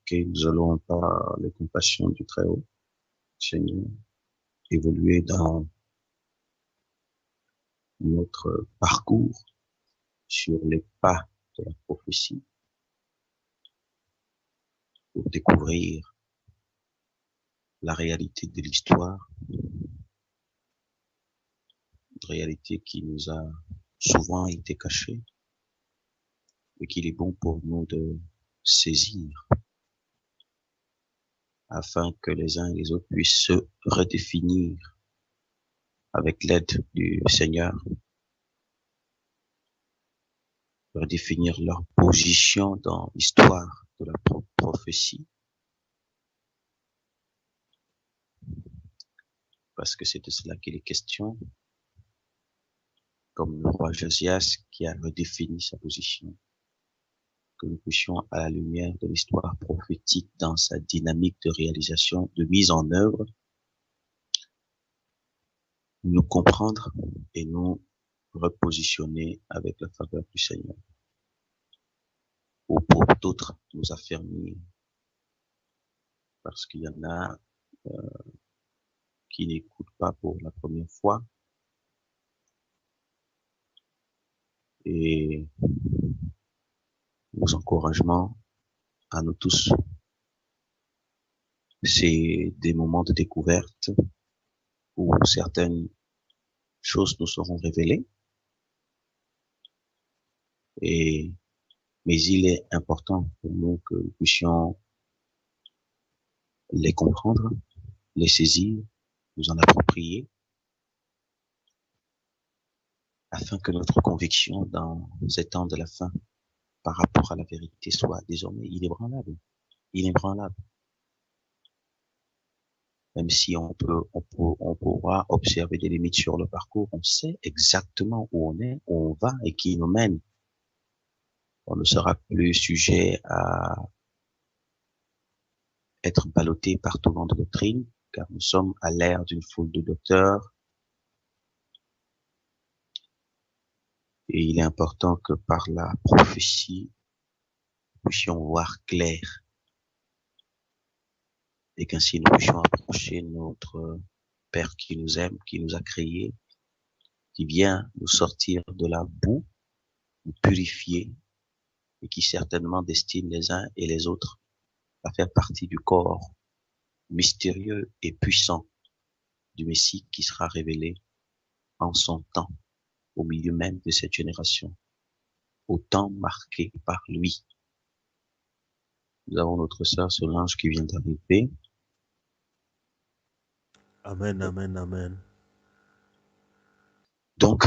que nous allons, par les compassions du Très-Haut, Seigneur, évoluer dans notre parcours sur les pas de la prophétie pour découvrir la réalité de l'histoire, une réalité qui nous a souvent été cachée et qu'il est bon pour nous de saisir afin que les uns et les autres puissent se redéfinir avec l'aide du Seigneur, redéfinir leur position dans l'histoire de la prophétie, parce que c'est de cela qu'il est question, comme le roi Josias qui a redéfini sa position, que nous puissions, à la lumière de l'histoire prophétique, dans sa dynamique de réalisation, de mise en œuvre, nous comprendre et nous repositionner avec la faveur du Seigneur. Ou pour d'autres, nous affermir, parce qu'il y en a qui n'écoutent pas pour la première fois, et nos encouragements à nous tous, c'est des moments de découverte où certaines choses nous seront révélées, et mais il est important pour nous que nous puissions les comprendre, les saisir, nous en approprier, afin que notre conviction dans ces temps de la fin par rapport à la vérité soit désormais inébranlable, inébranlable. Même si on pourra observer des limites sur le parcours, on sait exactement où on est, où on va et qui nous mène. On ne sera plus sujet à être ballotté par tout vent de doctrine, car nous sommes à l'ère d'une foule de docteurs, et il est important que par la prophétie, nous puissions voir clair, et qu'ainsi nous puissions approcher notre Père qui nous aime, qui nous a créés, qui vient nous sortir de la boue, nous purifier, et qui certainement destine les uns et les autres à faire partie du corps mystérieux et puissant du Messie qui sera révélé en son temps, au milieu même de cette génération, au temps marqué par lui. Nous avons notre sœur Solange qui vient d'arriver. Amen, amen, amen. Donc,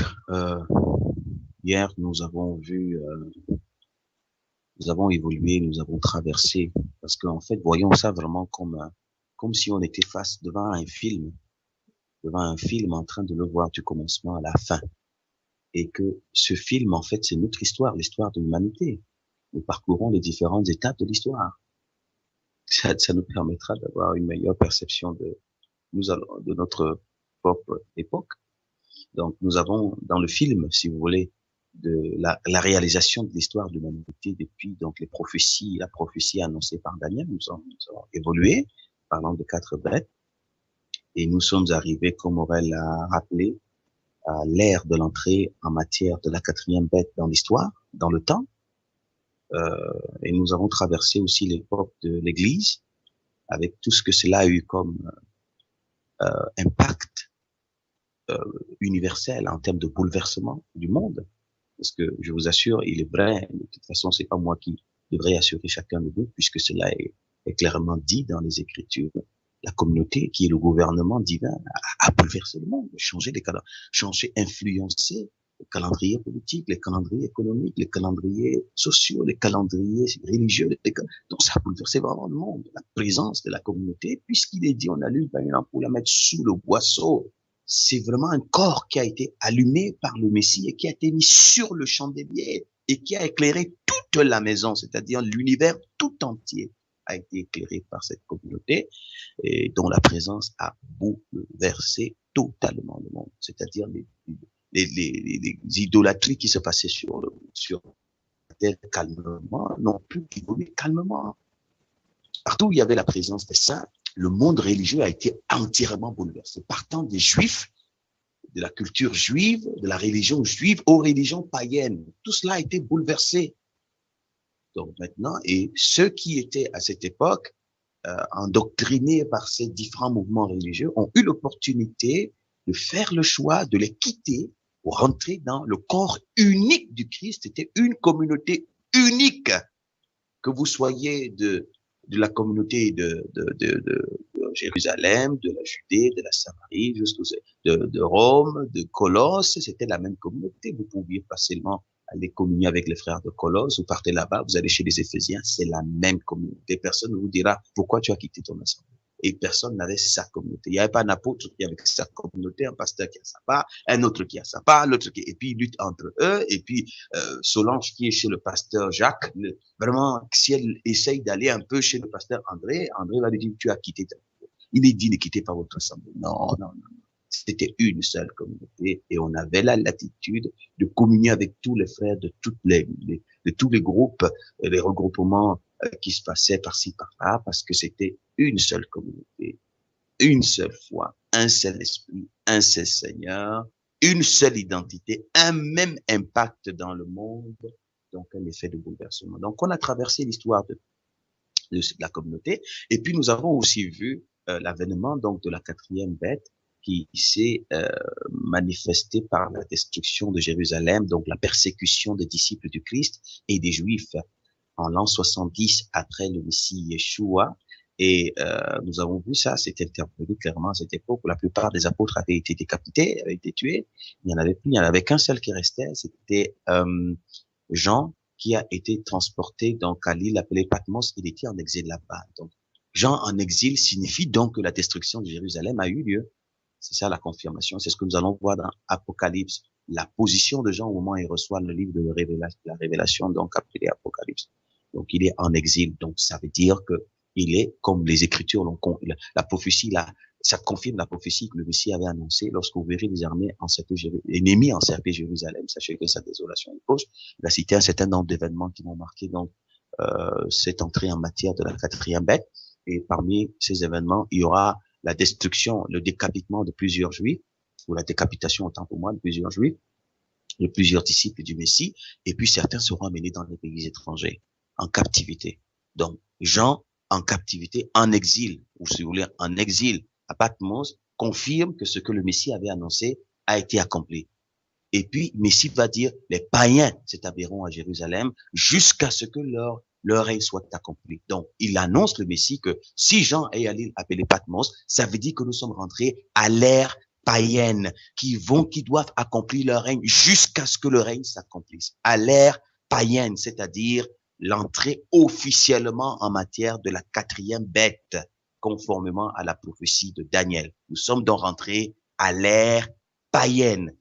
hier, nous avons vu, nous avons évolué, nous avons traversé, parce qu'en fait, voyons ça vraiment comme si on était face devant un film en train de le voir du commencement à la fin. Et que ce film, en fait, c'est notre histoire, l'histoire de l'humanité. Nous parcourons les différentes étapes de l'histoire. Ça nous permettra d'avoir une meilleure perception de notre propre époque. Donc, nous avons dans le film, si vous voulez, la réalisation de l'histoire de l'humanité depuis donc la prophétie annoncée par Daniel. Nous avons évolué, parlant de 4 bêtes, et nous sommes arrivés, comme Aurel l'a rappelé, à l'ère de l'entrée en matière de la 4e bête dans l'histoire, dans le temps, et nous avons traversé aussi l'époque de l'Église, avec tout ce que cela a eu comme impact universel en termes de bouleversement du monde. Parce que je vous assure, il est vrai, de toute façon, c'est pas moi qui devrais assurer chacun de vous, puisque cela est clairement dit dans les Écritures. La communauté, qui est le gouvernement divin, a bouleversé le monde, changé, influencé le calendrier politique, les calendriers économiques, les calendriers sociaux, les calendriers religieux. Donc ça a bouleversé vraiment le monde. La présence de la communauté, puisqu'il est dit, on allume par exemple pour la mettre sous le boisseau. C'est vraiment un corps qui a été allumé par le Messie et qui a été mis sur le chandelier et qui a éclairé toute la maison, c'est-à-dire l'univers tout entier a été éclairé par cette communauté et dont la présence a bouleversé totalement le monde, c'est-à-dire les idolâtries qui se passaient sur la terre calmement n'ont plus évolué calmement. partout où il y avait la présence des saints, le monde religieux a été entièrement bouleversé. Partant des Juifs, de la culture juive, de la religion juive aux religions païennes, tout cela a été bouleversé. Donc maintenant, et ceux qui étaient à cette époque endoctrinés par ces différents mouvements religieux ont eu l'opportunité de faire le choix de les quitter pour rentrer dans le corps unique du Christ. C'était une communauté unique. Que vous soyez de la communauté de Jérusalem, de la Judée, de la Samarie, de Rome, de Colosse, c'était la même communauté. Vous pouviez facilement aller communier avec les frères de Colosse, vous partez là-bas, vous allez chez les Éphésiens, c'est la même communauté. Personne ne vous dira pourquoi tu as quitté ton assemblée. Et personne n'avait sa communauté. Il n'y avait pas un apôtre qui avait sa communauté, un pasteur qui a sa part, un autre qui a sa part, l'autre qui, et puis ils luttent entre eux, et puis Solange qui est chez le pasteur Jacques, vraiment, si elle essaye d'aller un peu chez le pasteur André, André va lui dire, tu as quitté ta communauté. Il est dit, ne quittez pas votre assemblée. Non, non, non. C'était une seule communauté et on avait la latitude de communier avec tous les frères de de tous les groupes, les regroupements qui se passaient par-ci, par-là, parce que c'était une seule communauté, une seule foi, un seul esprit, un seul Seigneur, une seule identité, un même impact dans le monde, donc un effet de bouleversement. Donc on a traversé l'histoire de la communauté et puis nous avons aussi vu l'avènement donc de la quatrième bête qui s'est manifestée par la destruction de Jérusalem, donc la persécution des disciples du Christ et des Juifs en l'an 70 après le Messie Yeshua. Et nous avons vu ça, c'était intervenu clairement à cette époque où la plupart des apôtres avaient été décapités, avaient été tués. Il n'y en avait plus, il n'y en avait qu'un seul qui restait, c'était Jean, qui a été transporté donc à l'île appelée Patmos. Il était en exil là-bas. Donc, Jean en exil signifie donc que la destruction de Jérusalem a eu lieu. C'est ça la confirmation. C'est ce que nous allons voir dans Apocalypse. La position de Jean au moment où il reçoit le livre de la révélation, donc appelé Apocalypse. Donc, il est en exil. Donc, ça veut dire que il est, comme les Écritures l'ont, la prophétie, ça confirme la prophétie que le Messie avait annoncée. Lorsque vous verrez les armées ennemies encercler Jérusalem, sachez que sa désolation est proche. Il a cité un certain nombre d'événements qui vont marquer donc cette entrée en matière de la quatrième bête. Et parmi ces événements, il y aura la destruction, le décapitement de plusieurs Juifs, ou la décapitation autant pour moi de plusieurs Juifs, de plusieurs disciples du Messie, et puis certains seront amenés dans les pays étrangers, en captivité. Donc, Jean, en captivité, en exil, ou si vous voulez, en exil à Patmos, confirme que ce que le Messie avait annoncé a été accompli. Et puis, Messie va dire, les païens s'établiront à Jérusalem jusqu'à ce que leur règne soit accompli. Donc, il annonce le Messie que si Jean est allé appeler Patmos, ça veut dire que nous sommes rentrés à l'ère païenne, qui doivent accomplir leur règne jusqu'à ce que le règne s'accomplisse. À l'ère païenne, c'est-à-dire l'entrée officiellement en matière de la quatrième bête, conformément à la prophétie de Daniel. Nous sommes donc rentrés à l'ère païenne.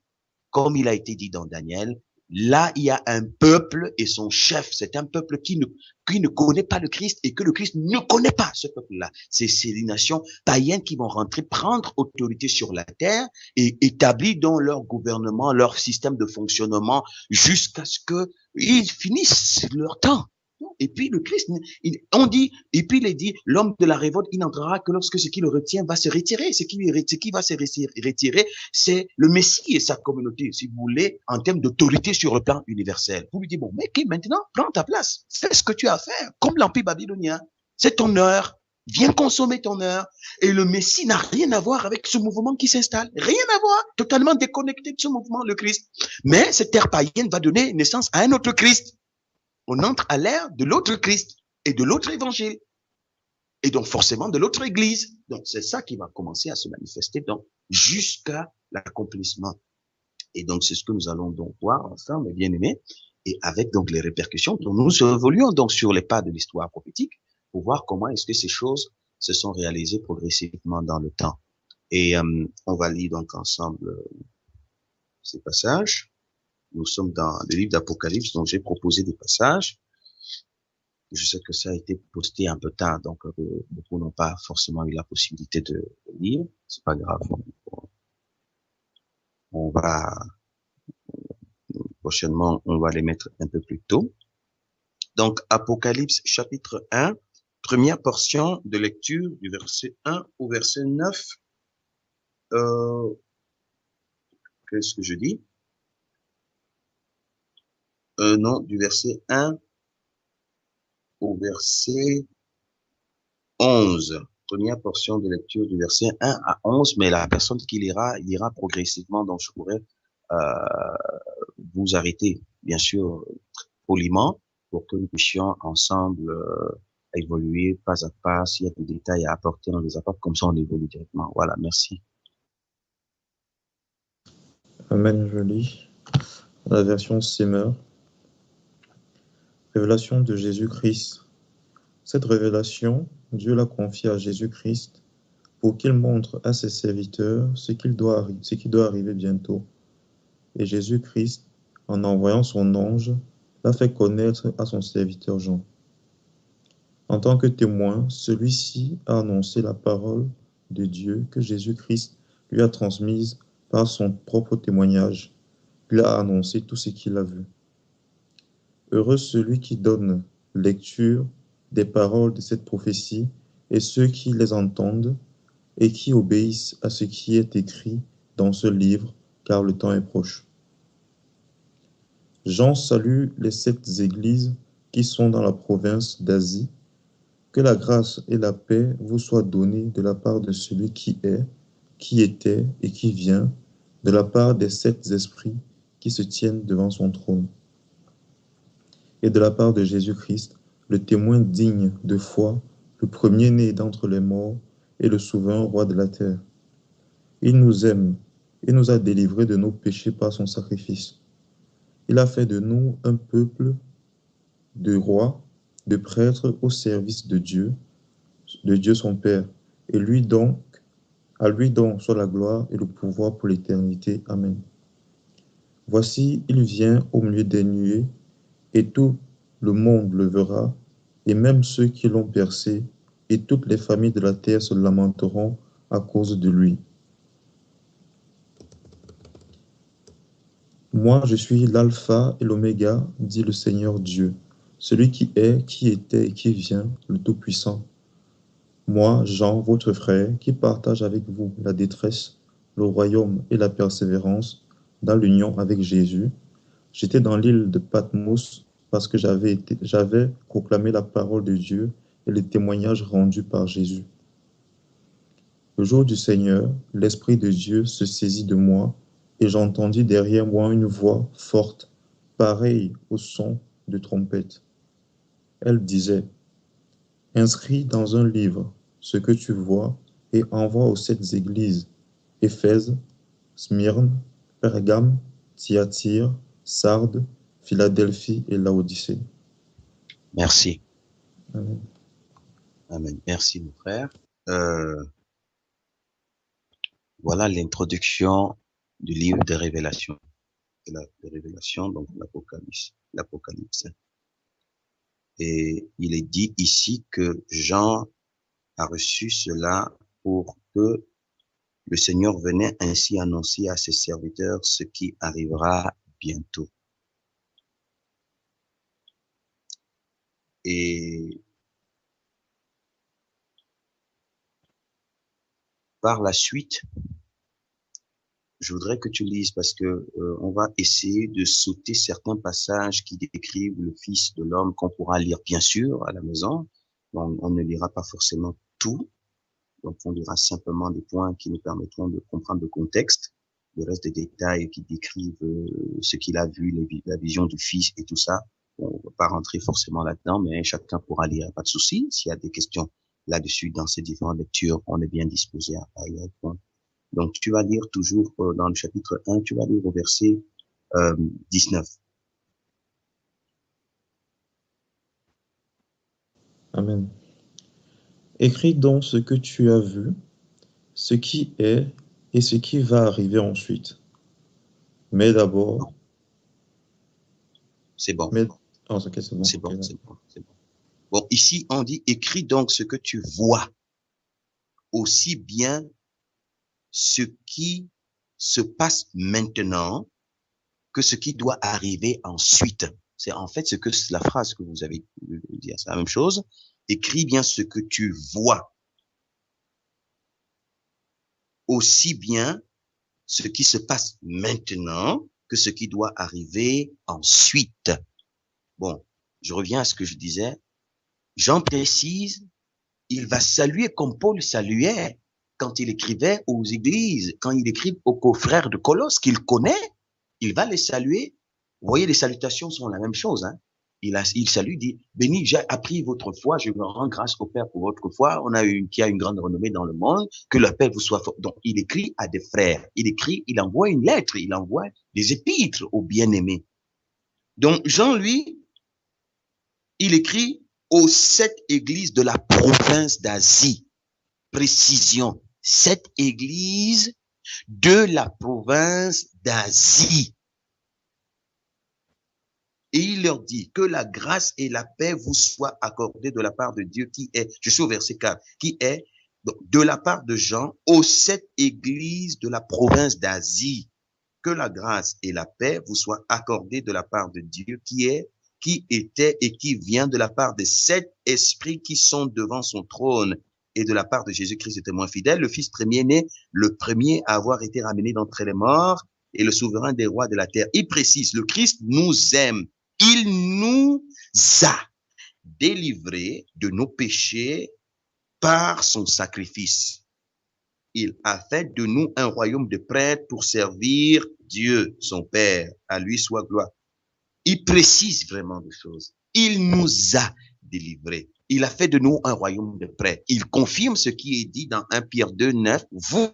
Comme il a été dit dans Daniel, là, il y a un peuple et son chef. C'est un peuple qui ne connaît pas le Christ et que le Christ ne connaît pas ce peuple-là. C'est les nations païennes qui vont rentrer, prendre autorité sur la terre et établir dans leur gouvernement, leur système de fonctionnement jusqu'à ce qu'ils finissent leur temps. Et puis le Christ, on dit, et puis il est dit, l'homme de la révolte, il n'entrera que lorsque ce qui le retient va se retirer. Ce qui va se retirer, c'est le Messie et sa communauté, si vous voulez, en termes d'autorité sur le plan universel. Vous lui dites, bon, mais maintenant, prends ta place. Fais ce que tu as à faire, comme l'Empire babylonien. C'est ton heure. Viens consommer ton heure. Et le Messie n'a rien à voir avec ce mouvement qui s'installe. Rien à voir. Totalement déconnecté de ce mouvement, le Christ. Mais cette terre païenne va donner naissance à un autre Christ. On entre à l'ère de l'autre Christ et de l'autre évangile. Et donc forcément de l'autre église. Donc c'est ça qui va commencer à se manifester donc jusqu'à l'accomplissement. Et donc c'est ce que nous allons donc voir ensemble, bien aimés, et avec donc les répercussions. Donc nous évoluons donc sur les pas de l'histoire prophétique pour voir comment est-ce que ces choses se sont réalisées progressivement dans le temps. Et on va lire donc ensemble ces passages. Nous sommes dans le livre d'Apocalypse, donc j'ai proposé des passages. Je sais que ça a été posté un peu tard, donc beaucoup n'ont pas forcément eu la possibilité de lire. C'est pas grave. On va prochainement, on va les mettre un peu plus tôt. Donc Apocalypse chapitre 1, première portion de lecture du verset 1 au verset 9. Qu'est-ce que je dis? Non, du verset 1 au verset 11. Première portion de lecture du verset 1 à 11, mais la personne qui lira progressivement, donc je pourrais vous arrêter, bien sûr, poliment, pour que nous puissions ensemble évoluer pas à pas. S'il y a des détails à apporter, on les apporte, comme ça on évolue directement. Voilà, merci. Amen, je lis. La version Simmer. Révélation de Jésus-Christ. Cette révélation, Dieu l'a confiée à Jésus-Christ pour qu'il montre à ses serviteurs ce qui doit arriver bientôt. Et Jésus-Christ, en envoyant son ange, l'a fait connaître à son serviteur Jean. En tant que témoin, celui-ci a annoncé la parole de Dieu que Jésus-Christ lui a transmise par son propre témoignage. Il a annoncé tout ce qu'il a vu. Heureux celui qui donne lecture des paroles de cette prophétie et ceux qui les entendent et qui obéissent à ce qui est écrit dans ce livre, car le temps est proche. Jean salue les 7 églises qui sont dans la province d'Asie. Que la grâce et la paix vous soient données de la part de celui qui est, qui était et qui vient, de la part des 7 esprits qui se tiennent devant son trône, et de la part de Jésus-Christ, le témoin digne de foi, le premier-né d'entre les morts et le souverain roi de la terre. Il nous aime et nous a délivrés de nos péchés par son sacrifice. Il a fait de nous un peuple de rois, de prêtres au service de Dieu son Père, et à lui donc soit la gloire et le pouvoir pour l'éternité. Amen. Voici, il vient au milieu des nuées, et tout le monde le verra, et même ceux qui l'ont percé, et toutes les familles de la terre se lamenteront à cause de lui. Moi, je suis l'alpha et l'oméga, dit le Seigneur Dieu, celui qui est, qui était et qui vient, le Tout-Puissant. Moi, Jean, votre frère, qui partage avec vous la détresse, le royaume et la persévérance dans l'union avec Jésus, j'étais dans l'île de Patmos parce que j'avais proclamé la parole de Dieu et le témoignage rendu par Jésus. Le jour du Seigneur, l'Esprit de Dieu se saisit de moi et j'entendis derrière moi une voix forte, pareille au son de trompette. Elle disait: inscris dans un livre ce que tu vois et envoie aux 7 églises: Éphèse, Smyrne, Pergame, Thyatire, Sardes, Philadelphie et Laodicée. Merci. Amen. Amen. Merci, mon frère. Voilà l'introduction du livre de Révélation. De Révélation, donc l'Apocalypse. Et il est dit ici que Jean a reçu cela pour que le Seigneur venait ainsi annoncer à ses serviteurs ce qui arrivera bientôt. Et par la suite, je voudrais que tu lises parce que on va essayer de sauter certains passages qui décrivent le Fils de l'homme qu'on pourra lire bien sûr à la maison. On ne lira pas forcément tout, donc on lira simplement des points qui nous permettront de comprendre le contexte. Le reste des détails qui décrivent ce qu'il a vu, la vision du Fils et tout ça, on ne va pas rentrer forcément là-dedans, mais chacun pourra lire, pas de souci. S'il y a des questions là-dessus dans ces différentes lectures, on est bien disposé à y répondre. Donc, tu vas lire toujours dans le chapitre 1, tu vas lire au verset 19. Amen. Écris donc ce que tu as vu, ce qui est et ce qui va arriver ensuite. Mais d'abord... C'est bon. Oh, okay, c'est bon. C'est bon, c'est bon, c'est bon. Bon, ici, on dit, écris donc ce que tu vois, aussi bien ce qui se passe maintenant que ce qui doit arriver ensuite. C'est en fait ce que la phrase que vous avez dit, c'est la même chose. écris bien ce que tu vois, aussi bien ce qui se passe maintenant que ce qui doit arriver ensuite. Bon, je reviens à ce que je disais. Jean précise, il va saluer comme Paul saluait quand il écrivait aux églises, quand il écrit aux frères de Colosse qu'il connaît, il va les saluer. Vous voyez, les salutations sont la même chose. Hein. Il salue, dit, béni, j'ai appris votre foi, je me rends grâce au Père pour votre foi. On a qui a une grande renommée dans le monde, que la paix vous soit forte. Donc, il écrit à des frères. Il écrit, il envoie une lettre, il envoie des épîtres aux bien-aimés. Donc, Jean, lui, il écrit aux 7 églises de la province d'Asie. Précision, 7 églises de la province d'Asie. Et il leur dit que la grâce et la paix vous soient accordées de la part de Dieu qui est, je suis au verset 4, qui est de la part de Jean aux 7 églises de la province d'Asie. Que la grâce et la paix vous soient accordées de la part de Dieu qui est, qui était et qui vient de la part des 7 esprits qui sont devant son trône et de la part de Jésus-Christ, le témoin fidèle, le fils premier-né, le premier à avoir été ramené d'entre les morts et le souverain des rois de la terre. Il précise, le Christ nous aime. Il nous a délivrés de nos péchés par son sacrifice. Il a fait de nous un royaume de prêtres pour servir Dieu, son Père. À lui soit gloire. Il précise vraiment des choses. Il nous a délivrés. Il a fait de nous un royaume de prêtres. Il confirme ce qui est dit dans 1 Pierre 2, 9. Vous,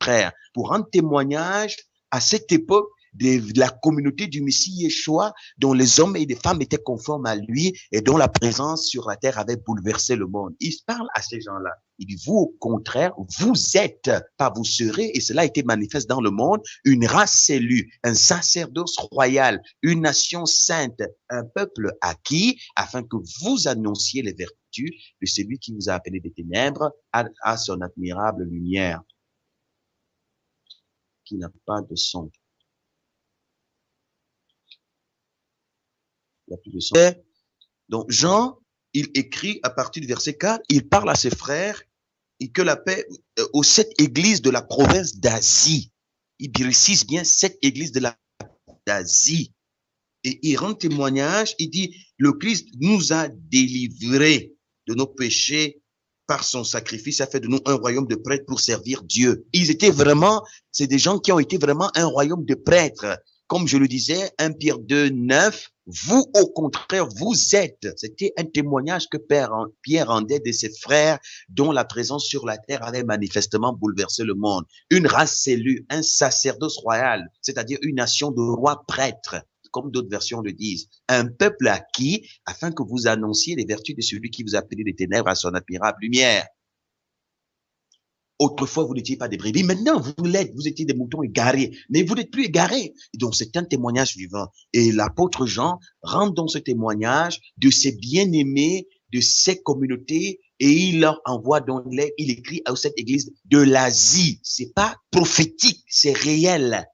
frères, pour rendre témoignage à cette époque de la communauté du Messie Yeshua, dont les hommes et les femmes étaient conformes à lui et dont la présence sur la terre avait bouleversé le monde. Il parle à ces gens-là. Il dit, vous, au contraire, vous êtes, pas vous serez, et cela a été manifeste dans le monde, une race élue, un sacerdoce royal, une nation sainte, un peuple acquis, afin que vous annonciez les vertus de celui qui vous a appelé des ténèbres à son admirable lumière, qui n'a pas de son. Il n'y a plus de son. Donc, Jean, il écrit à partir du verset 4, il parle à ses frères et que la paix aux 7 églises de la province d'Asie. Il précise bien 7 églises de d'Asie. Et il rend témoignage, il dit, le Christ nous a délivrés de nos péchés par son sacrifice, a fait de nous un royaume de prêtres pour servir Dieu. Ils étaient vraiment, c'est des gens qui ont été vraiment un royaume de prêtres. Comme je le disais, 1 Pierre 2, 9, vous, au contraire, vous êtes. C'était un témoignage que Pierre rendait de ses frères dont la présence sur la terre avait manifestement bouleversé le monde. Une race élue, un sacerdoce royal, c'est-à-dire une nation de rois prêtres, comme d'autres versions le disent. Un peuple acquis, afin que vous annonciez les vertus de celui qui vous a appelé des ténèbres à son admirable lumière. Autrefois, vous n'étiez pas des brebis. Maintenant, vous l'êtes. Vous étiez des moutons égarés. Mais vous n'êtes plus égarés. Et donc, c'est un témoignage vivant. Et l'apôtre Jean rend donc ce témoignage de ses bien-aimés, de ses communautés, et il leur envoie donc il écrit à cette église de l'Asie. C'est pas prophétique, c'est réel.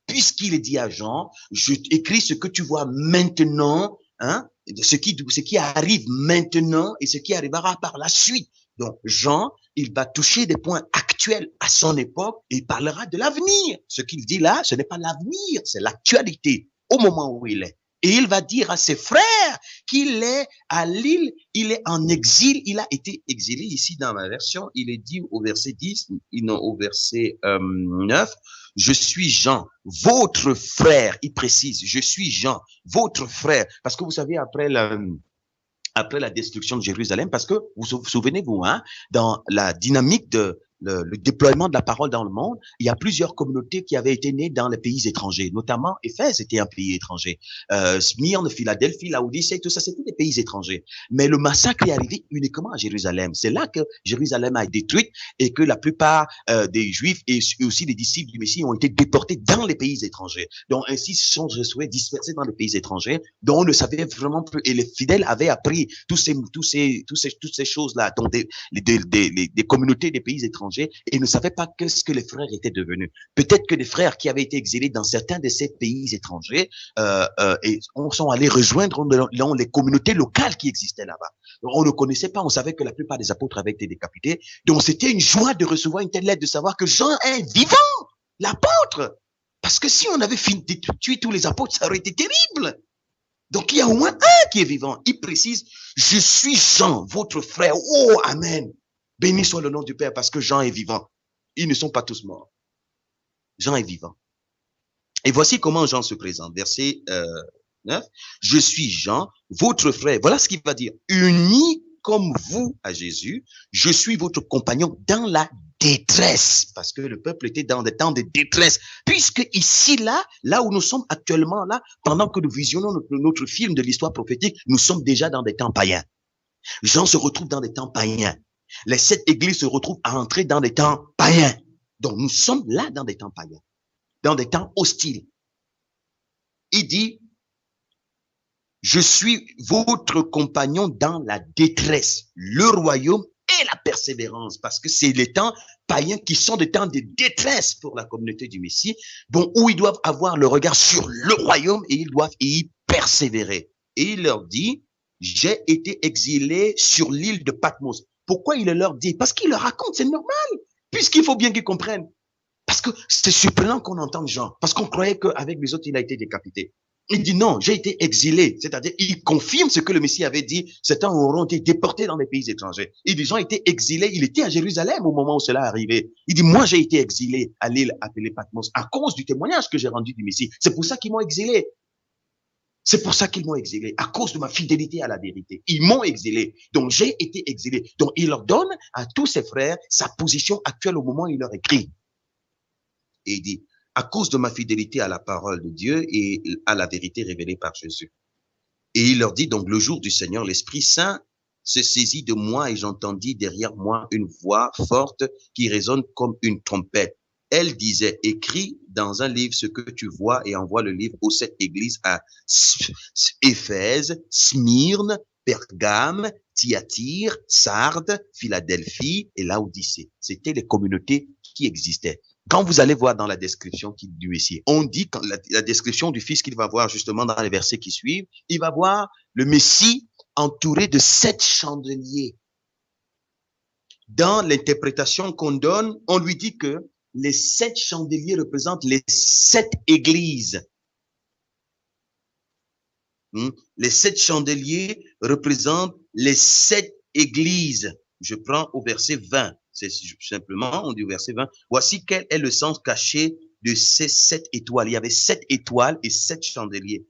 Puisqu'il est dit à Jean, je écris ce que tu vois maintenant, hein, ce qui arrive maintenant et ce qui arrivera par la suite. Donc, Jean, il va toucher des points actuels à son époque et il parlera de l'avenir. Ce qu'il dit là, ce n'est pas l'avenir, c'est l'actualité au moment où il est. Et il va dire à ses frères qu'il est à l'île, il est en exil, il a été exilé. Ici, dans ma version, il est dit au verset 10, non, au verset 9, je suis Jean, votre frère. Il précise, je suis Jean, votre frère. Parce que vous savez, après la destruction de Jérusalem, parce que vous souvenez-vous, hein, dans la dynamique de le déploiement de la parole dans le monde, il y a plusieurs communautés qui avaient été nées dans les pays étrangers, notamment Éphèse était un pays étranger, Smyrne, Philadelphie, Laodicée, tout ça, c'était des pays étrangers. Mais le massacre est arrivé uniquement à Jérusalem. C'est là que Jérusalem a été détruite et que la plupart des Juifs et aussi des disciples du Messie ont été déportés dans les pays étrangers. Donc ainsi sont retrouvés dispersés dans les pays étrangers, dont on ne savait vraiment plus. Et les fidèles avaient appris toutes ces choses-là, donc des communautés des pays étrangers étrangers et ne savaient pas ce que les frères étaient devenus. Peut-être que les frères qui avaient été exilés dans certains de ces pays étrangers et sont allés rejoindre dans les communautés locales qui existaient là-bas. On ne connaissait pas, on savait que la plupart des apôtres avaient été décapités. Donc c'était une joie de recevoir une telle lettre, de savoir que Jean est vivant, l'apôtre. Parce que si on avait fini de tuer tous les apôtres, ça aurait été terrible. Donc, il y a au moins un qui est vivant. Il précise, je suis Jean, votre frère. Oh, amen. Béni soit le nom du Père parce que Jean est vivant. Ils ne sont pas tous morts. Jean est vivant. Et voici comment Jean se présente. Verset 9. Je suis Jean, votre frère. Voilà ce qu'il va dire. Uni comme vous à Jésus, je suis votre compagnon dans la détresse, parce que le peuple était dans des temps de détresse, puisque ici, là où nous sommes actuellement, là, pendant que nous visionnons notre film de l'histoire prophétique, nous sommes déjà dans des temps païens. Jean se retrouve dans des temps païens. Les 7 églises se retrouvent à entrer dans des temps païens. Donc, nous sommes là dans des temps païens, dans des temps hostiles. Il dit, je suis votre compagnon dans la détresse, le royaume et la persévérance, parce que c'est les temps païens qui sont des temps de détresse pour la communauté du Messie, bon, où ils doivent avoir le regard sur le royaume et ils doivent y persévérer. Et il leur dit, j'ai été exilé sur l'île de Patmos. Pourquoi il leur dit? Parce qu'il leur raconte, c'est normal, puisqu'il faut bien qu'ils comprennent. Parce que c'est surprenant qu'on entende Jean, parce qu'on croyait qu'avec les autres, il a été décapité. Il dit non, j'ai été exilé. C'est-à-dire, il confirme ce que le Messie avait dit. Certains auront été déportés dans des pays étrangers. Il dit, Jean était exilé. Il était à Jérusalem au moment où cela arrivait. Il dit, moi, j'ai été exilé à l'île appelée Patmos à cause du témoignage que j'ai rendu du Messie. C'est pour ça qu'ils m'ont exilé. C'est pour ça qu'ils m'ont exilé, à cause de ma fidélité à la vérité. Ils m'ont exilé. Donc, j'ai été exilé. Donc, il leur donne à tous ses frères sa position actuelle au moment où il leur écrit. Et il dit, à cause de ma fidélité à la parole de Dieu et à la vérité révélée par Jésus. Et il leur dit donc, le jour du Seigneur, l'Esprit Saint se saisit de moi et j'entendis derrière moi une voix forte qui résonne comme une trompette. Elle disait, écris dans un livre ce que tu vois et envoie le livre aux 7 églises à Éphèse, Smyrne, Pergame, Thyatire, Sardes, Philadelphie et Laodicée. C'était les communautés qui existaient. Quand vous allez voir dans la description du Messie, on dit, quand la description du Fils qu'il va voir justement dans les versets qui suivent, il va voir le Messie entouré de 7 chandeliers. Dans l'interprétation qu'on donne, on lui dit que les 7 chandeliers représentent les 7 églises. Les 7 chandeliers représentent les 7 églises. Je prends au verset 20. C'est simplement, on dit au verset 20, voici quel est le sens caché de ces 7 étoiles. Il y avait 7 étoiles et 7 chandeliers.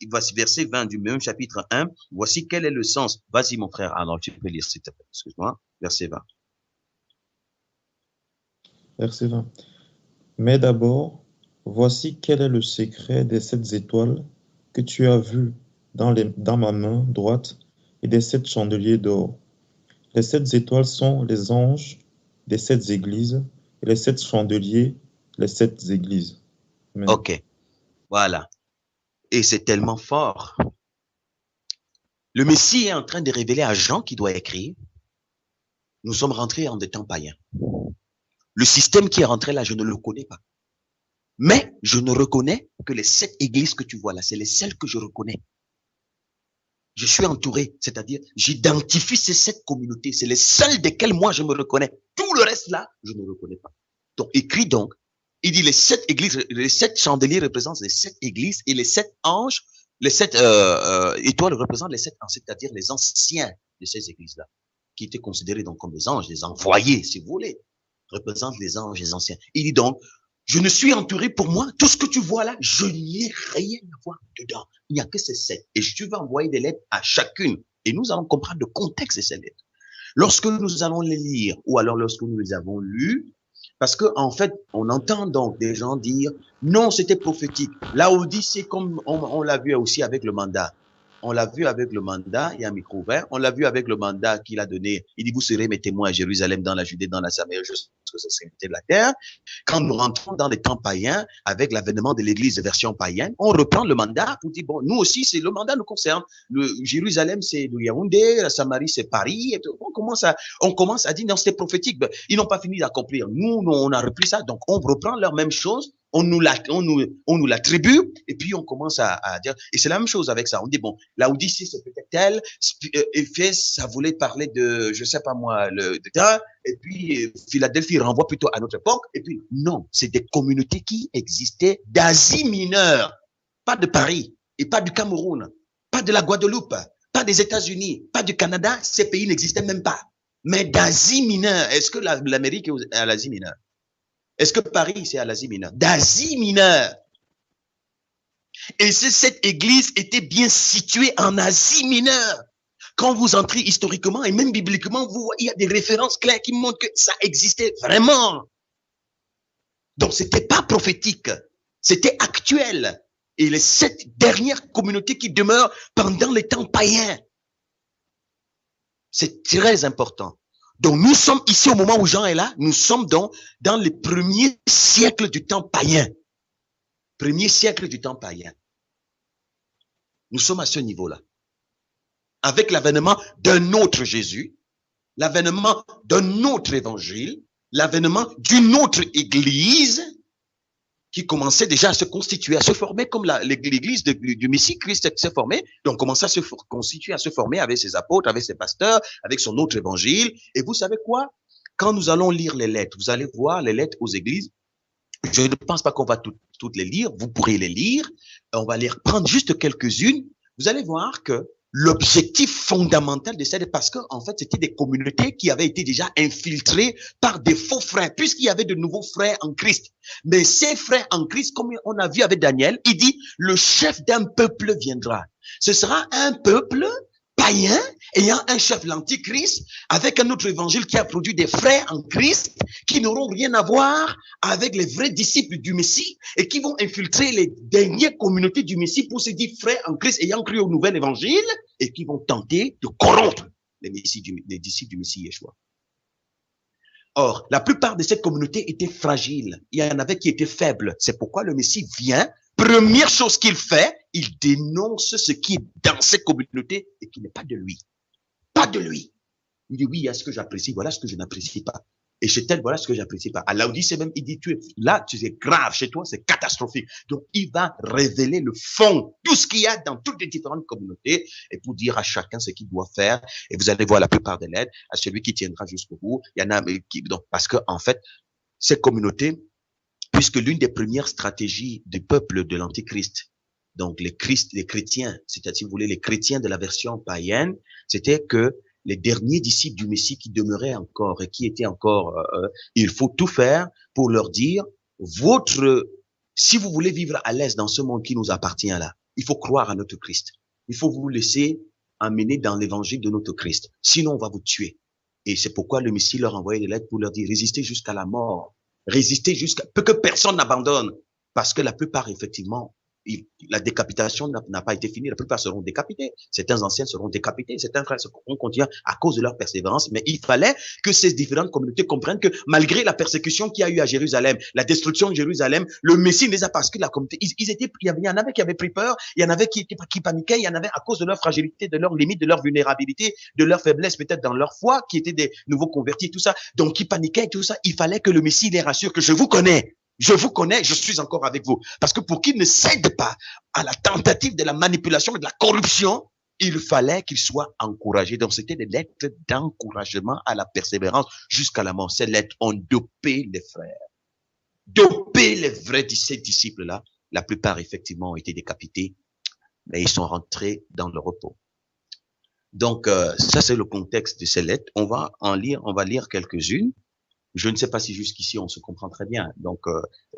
Voici verset 20 du même chapitre 1. Voici quel est le sens. Vas-y, mon frère. Alors, tu peux lire, s'il te plaît. Excuse-moi. Verset 20. Verset 20. Mais d'abord, voici quel est le secret des 7 étoiles que tu as vues dans ma main droite et des 7 chandeliers d'or. Les 7 étoiles sont les anges des 7 églises et les 7 chandeliers, les 7 églises. Amen. Ok, voilà. Et c'est tellement fort. Le Messie est en train de révéler à Jean qui doit écrire. Nous sommes rentrés en des temps païens. Le système qui est rentré là, je ne le connais pas. Mais je ne reconnais que les 7 églises que tu vois là, c'est les seules que je reconnais. Je suis entouré, c'est-à-dire j'identifie ces 7 communautés, c'est les seules desquelles moi je me reconnais. Tout le reste là, je ne reconnais pas. Donc écrit donc, il dit les 7 églises, les 7 chandeliers représentent les 7 églises et les 7 anges, les 7 étoiles représentent les 7 anges, c'est-à-dire les anciens de ces églises-là, qui étaient considérés donc comme des anges, des envoyés, si vous voulez, représentent les anges, les anciens. Il dit donc, je ne suis entouré pour moi, tout ce que tu vois là, je n'ai rien à voir dedans. Il n'y a que ces 7. Et tu vas envoyer des lettres à chacune. Et nous allons comprendre le contexte de ces lettres. Lorsque nous allons les lire, ou alors lorsque nous les avons lues, parce que en fait, on entend donc des gens dire, non, c'était prophétique. Laodicée, comme on l'a vu aussi avec le mandat. On l'a vu avec le mandat, il y a un micro ouvert, on l'a vu avec le mandat qu'il a donné. Il dit, vous serez mes témoins à Jérusalem, dans la Judée, dans la Samarie, jusqu'à que c'était de la terre. Quand nous rentrons dans les temps païens, avec l'avènement de l'église de version païenne, on reprend le mandat pour dire, bon, nous aussi, c'est le mandat nous concerne. Le Jérusalem, c'est le Yaoundé, la Samarie, c'est Paris. Et tout. On commence à dire, non, c'était prophétique. Ben, ils n'ont pas fini d'accomplir. Nous, on a repris ça. Donc, on reprend leur même chose. On nous l'attribue. Et puis, on commence à dire, et c'est la même chose avec ça. On dit, bon, Laodicée, c'est peut-être tel. Éphèse, ça voulait parler de, je sais pas moi, et puis Philadelphie renvoie plutôt à notre époque. Et puis, non, c'est des communautés qui existaient d'Asie mineure, pas de Paris, et pas du Cameroun, pas de la Guadeloupe, pas des États-Unis, pas du Canada. Ces pays n'existaient même pas. Mais d'Asie mineure. Est-ce que l'Amérique est à l'Asie mineure? Est-ce que Paris, c'est à l'Asie mineure? D'Asie mineure. Et cette église était bien située en Asie mineure. Quand vous entrez historiquement et même bibliquement, vous voyez, il y a des références claires qui montrent que ça existait vraiment. Donc, c'était pas prophétique. C'était actuel. Et les 7 dernières communautés qui demeurent pendant les temps païens. C'est très important. Donc, nous sommes ici au moment où Jean est là. Nous sommes dans les premiers siècles du temps païen. Premier siècle du temps païen. Nous sommes à ce niveau-là. Avec l'avènement d'un autre Jésus, l'avènement d'un autre évangile, l'avènement d'une autre église qui commençait déjà à se constituer, à se former comme l'église du Messie Christ s'est formée. Donc, commençait à se constituer, à se former avec ses apôtres, avec ses pasteurs, avec son autre évangile. Et vous savez quoi? Quand nous allons lire les lettres, vous allez voir les lettres aux églises. Je ne pense pas qu'on va toutes les lire. Vous pourrez les lire. On va les reprendre juste quelques-unes. Vous allez voir que l'objectif fondamental de cette, parce que, en fait, c'était des communautés qui avaient été déjà infiltrées par des faux frères, puisqu'il y avait de nouveaux frères en Christ. Mais ces frères en Christ, comme on a vu avec Daniel, il dit, le chef d'un peuple viendra. Ce sera un peuple païen, ayant un chef, l'antichrist, avec un autre évangile qui a produit des frères en Christ, qui n'auront rien à voir avec les vrais disciples du Messie, et qui vont infiltrer les dernières communautés du Messie pour se dire frères en Christ ayant cru au nouvel évangile, et qui vont tenter de corrompre les disciples du Messie Yeshua. Or, la plupart de ces communautés étaient fragiles. Il y en avait qui étaient faibles. C'est pourquoi le Messie vient. Première chose qu'il fait, il dénonce ce qui est dans ces communautés et qui n'est pas de lui. Pas de lui. Il dit, oui, il y a ce que j'apprécie, voilà ce que je n'apprécie pas. Et chez tel, voilà ce que j'apprécie pas. À Laodicée même, il dit, là, tu es grave, chez toi, c'est catastrophique. Donc, il va révéler le fond, tout ce qu'il y a dans toutes les différentes communautés, et pour dire à chacun ce qu'il doit faire. Et vous allez voir la plupart des lettres, à celui qui tiendra jusqu'au bout. Il y en a qui, donc, parce que, en fait, ces communautés, puisque l'une des premières stratégies du peuple de l'Antichrist, donc les chrétiens, c'est-à-dire, si vous voulez, les chrétiens de la version païenne, c'était que les derniers disciples du Messie qui demeuraient encore et qui étaient encore, il faut tout faire pour leur dire, si vous voulez vivre à l'aise dans ce monde qui nous appartient là, il faut croire à notre Christ. Il faut vous laisser amener dans l'évangile de notre Christ. Sinon, on va vous tuer. Et c'est pourquoi le Messie leur envoyait des lettres pour leur dire, résistez jusqu'à la mort. Résistez jusqu'à que personne n'abandonne. Parce que la plupart, effectivement, la décapitation n'a pas été finie. La plupart seront décapités. Certains anciens seront décapités. Certains frères seront continués à cause de leur persévérance. Mais il fallait que ces différentes communautés comprennent que malgré la persécution qu'il y a eu à Jérusalem, la destruction de Jérusalem, le Messie ne les a pas, parce que la communauté, il y en avait qui avaient pris peur, il y en avait qui paniquaient, il y en avait à cause de leur fragilité, de leurs limites, de leur vulnérabilité, de leur faiblesse peut-être dans leur foi, qui étaient des nouveaux convertis, tout ça. Donc, qui paniquaient et tout ça. Il fallait que le Messie les rassure que je vous connais. Je vous connais, je suis encore avec vous. Parce que pour qu'ils ne cèdent pas à la tentative de la manipulation et de la corruption, il fallait qu'ils soient encouragés. Donc, c'était des lettres d'encouragement à la persévérance jusqu'à la mort. Ces lettres ont dopé les frères. Dopé les vrais disciples-là. La plupart, effectivement, ont été décapités, mais ils sont rentrés dans le repos. Donc, ça, c'est le contexte de ces lettres. On va lire quelques-unes. Je ne sais pas si jusqu'ici on se comprend très bien. Donc,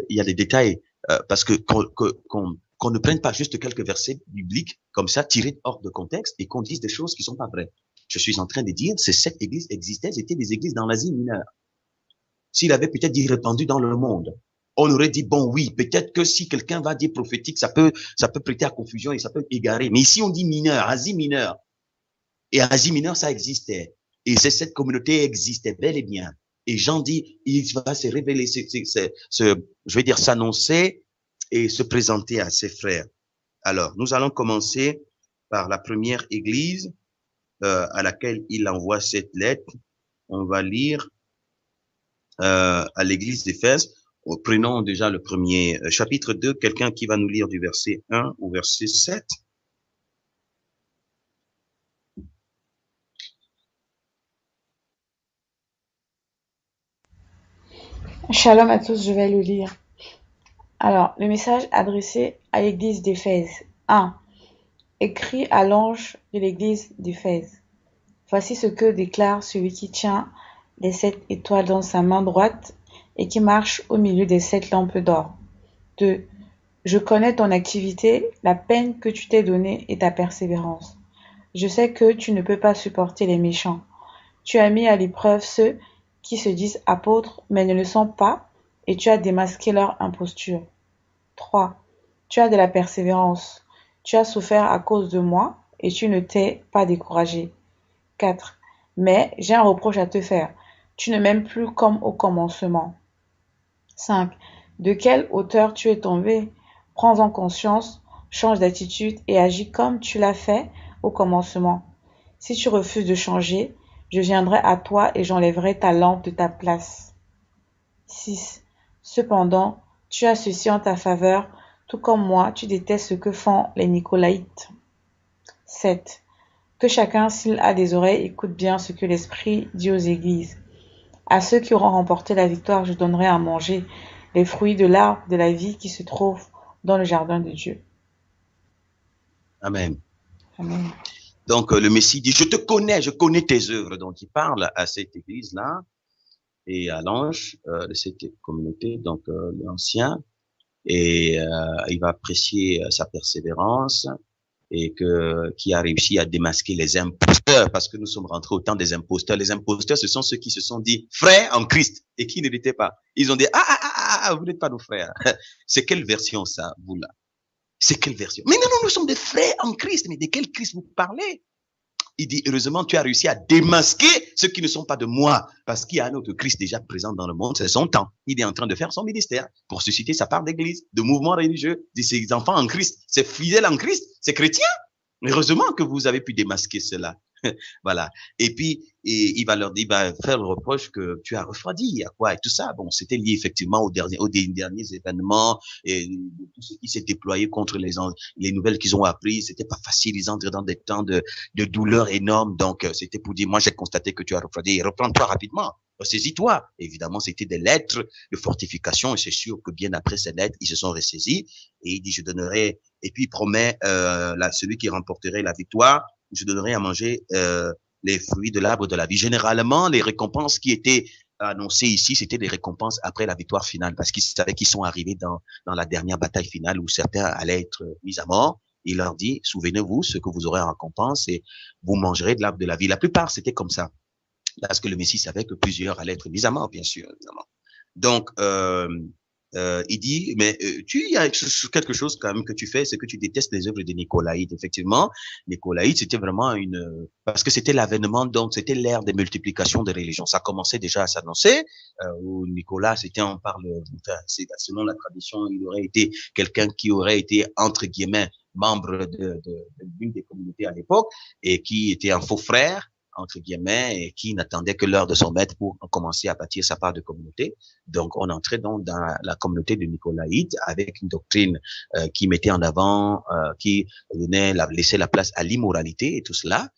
il y a des détails parce que qu'on ne prenne pas juste quelques versets bibliques comme ça tirés hors de contexte et qu'on dise des choses qui sont pas vraies. Je suis en train de dire ces 7 églises existaient, c'était des églises dans l'Asie mineure. S'il avait peut-être dit répandu dans le monde, on aurait dit bon oui, peut-être que si quelqu'un va dire prophétique, ça peut prêter à confusion et ça peut égarer. Mais ici on dit mineur, Asie mineure. Et Asie mineure ça existait. Et cette communauté existait bel et bien. Et Jean dit, il va se révéler, je vais dire, s'annoncer et se présenter à ses frères. Alors, nous allons commencer par la première église à laquelle il envoie cette lettre. On va lire à l'église d'Éphèse. Prenons déjà le premier chapitre 2, quelqu'un qui va nous lire du verset 1 au verset 7. Shalom à tous, je vais le lire. Alors, le message adressé à l'église d'Éphèse. 1. Écrit à l'ange de l'église d'Éphèse. Voici ce que déclare celui qui tient les 7 étoiles dans sa main droite et qui marche au milieu des 7 lampes d'or. 2. Je connais ton activité, la peine que tu t'es donnée et ta persévérance. Je sais que tu ne peux pas supporter les méchants. Tu as mis à l'épreuve ceux qui se disent apôtres mais ne le sont pas, et tu as démasqué leur imposture. 3. Tu as de la persévérance. Tu as souffert à cause de moi, et tu ne t'es pas découragé. 4. Mais j'ai un reproche à te faire. Tu ne m'aimes plus comme au commencement. 5. De quelle hauteur tu es tombé? Prends-en conscience, change d'attitude et agis comme tu l'as fait au commencement. Si tu refuses de changer, je viendrai à toi et j'enlèverai ta lampe de ta place. 6. Cependant, tu as ceci en ta faveur, tout comme moi, tu détestes ce que font les Nicolaïtes. 7. Que chacun, s'il a des oreilles, écoute bien ce que l'Esprit dit aux églises. À ceux qui auront remporté la victoire, je donnerai à manger les fruits de l'arbre de la vie qui se trouve dans le jardin de Dieu. Amen. Amen. Donc, le Messie dit, je connais tes œuvres. Donc, il parle à cette église-là et à l'ange de cette communauté, donc l'ancien, et il va apprécier sa persévérance et qui a réussi à démasquer les imposteurs, parce que nous sommes rentrés au temps des imposteurs. Les imposteurs, ce sont ceux qui se sont dit frères en Christ et qui ne l'étaient pas. Ils ont dit, vous n'êtes pas nos frères. C'est quelle version ça, vous là? C'est quelle version? Mais non, nous sommes des frères en Christ. Mais de quel Christ vous parlez? Il dit, heureusement, tu as réussi à démasquer ceux qui ne sont pas de moi, parce qu'il y a un autre Christ déjà présent dans le monde, c'est son temps. Il est en train de faire son ministère pour susciter sa part d'église, de mouvement religieux, de ses enfants en Christ. C'est fidèle en Christ, c'est chrétien. Heureusement que vous avez pu démasquer cela. Voilà. Et puis, il va faire le reproche que tu as refroidi, à quoi, et tout ça. Bon, c'était lié effectivement aux derniers événements, et tout ce qui s'est déployé contre les nouvelles qu'ils ont apprises. C'était pas facile. Ils entraient dans des temps de douleur énorme. Donc, c'était pour dire, moi, j'ai constaté que tu as refroidi. Reprends-toi rapidement. Ressaisis-toi. Évidemment, c'était des lettres de fortification, et c'est sûr que bien après ces lettres, ils se sont ressaisis, et il dit, je donnerai, et puis il promet, celui qui remporterait la victoire, je donnerai à manger les fruits de l'arbre de la vie. Généralement, les récompenses qui étaient annoncées ici, c'était des récompenses après la victoire finale, parce qu'ils savaient qu'ils sont arrivés dans la dernière bataille finale où certains allaient être mis à mort. Il leur dit, souvenez-vous, ce que vous aurez en récompense, et vous mangerez de l'arbre de la vie. La plupart, c'était comme ça, parce que le Messie savait que plusieurs allaient être mis à mort, bien sûr, évidemment. Donc, il dit, mais il y a quelque chose quand même que tu fais, c'est que tu détestes les œuvres de Nicolaïde. Effectivement, Nicolaïde, c'était vraiment parce que c'était l'avènement, donc c'était l'ère des multiplications des religions. Ça commençait déjà à s'annoncer. Où Nicolas, on parle, enfin, selon la tradition, il aurait été quelqu'un qui aurait été entre guillemets membre d'une des communautés à l'époque et qui était un faux frère entre guillemets, et qui n'attendait que l'heure de son maître pour commencer à bâtir sa part de communauté. Donc, on entrait donc dans la communauté de Nicolaïte avec une doctrine qui mettait en avant, qui laissait la place à l'immoralité et tout cela.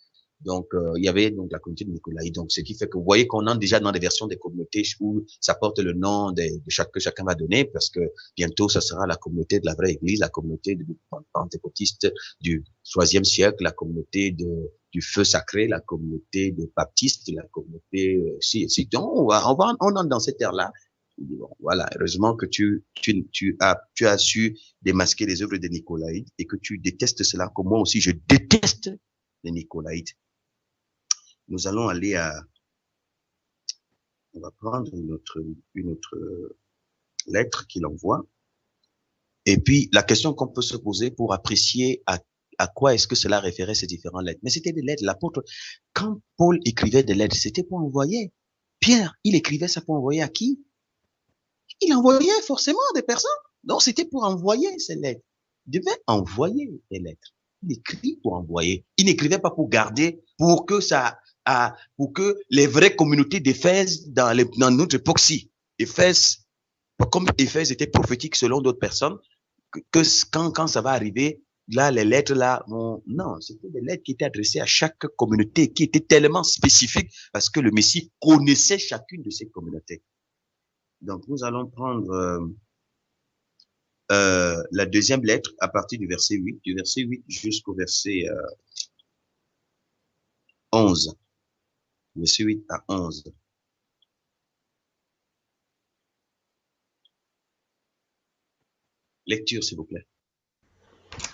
Donc, il y avait donc la communauté de Nicolaïte. Donc, ce qui fait que vous voyez qu'on entre déjà dans des versions des communautés où ça porte le nom que chacun va donner, parce que bientôt, ça sera la communauté de la vraie Église, la communauté de pentecôtiste du 3e siècle, la communauté du feu sacré, la communauté de baptistes, la communauté, donc on entre dans cette ère-là. Bon, voilà, heureusement que tu as su démasquer les œuvres de Nicolaïte et que tu détestes cela, comme moi aussi je déteste les Nicolaïtes. Nous allons aller on va prendre une autre lettre qu'il envoie. Et puis, la question qu'on peut se poser pour apprécier à quoi est-ce que cela référait ces différentes lettres. Mais c'était des lettres. L'apôtre, quand Paul écrivait des lettres, c'était pour envoyer. Pierre, il écrivait ça pour envoyer à qui? Il envoyait forcément à des personnes. Donc, c'était pour envoyer ces lettres. Il devait envoyer des lettres. Il écrit pour envoyer. Il n'écrivait pas pour garder, pour que pour que les vraies communautés d'Éphèse dans notre époque-ci, Éphèse, comme Éphèse était prophétique selon d'autres personnes, quand ça va arriver, là, les lettres là, non, c'était des lettres qui étaient adressées à chaque communauté, qui étaient tellement spécifiques parce que le Messie connaissait chacune de ces communautés. Donc, nous allons prendre la deuxième lettre à partir du verset 8 jusqu'au verset 11. Verset 8 à 11. Lecture, s'il vous plaît.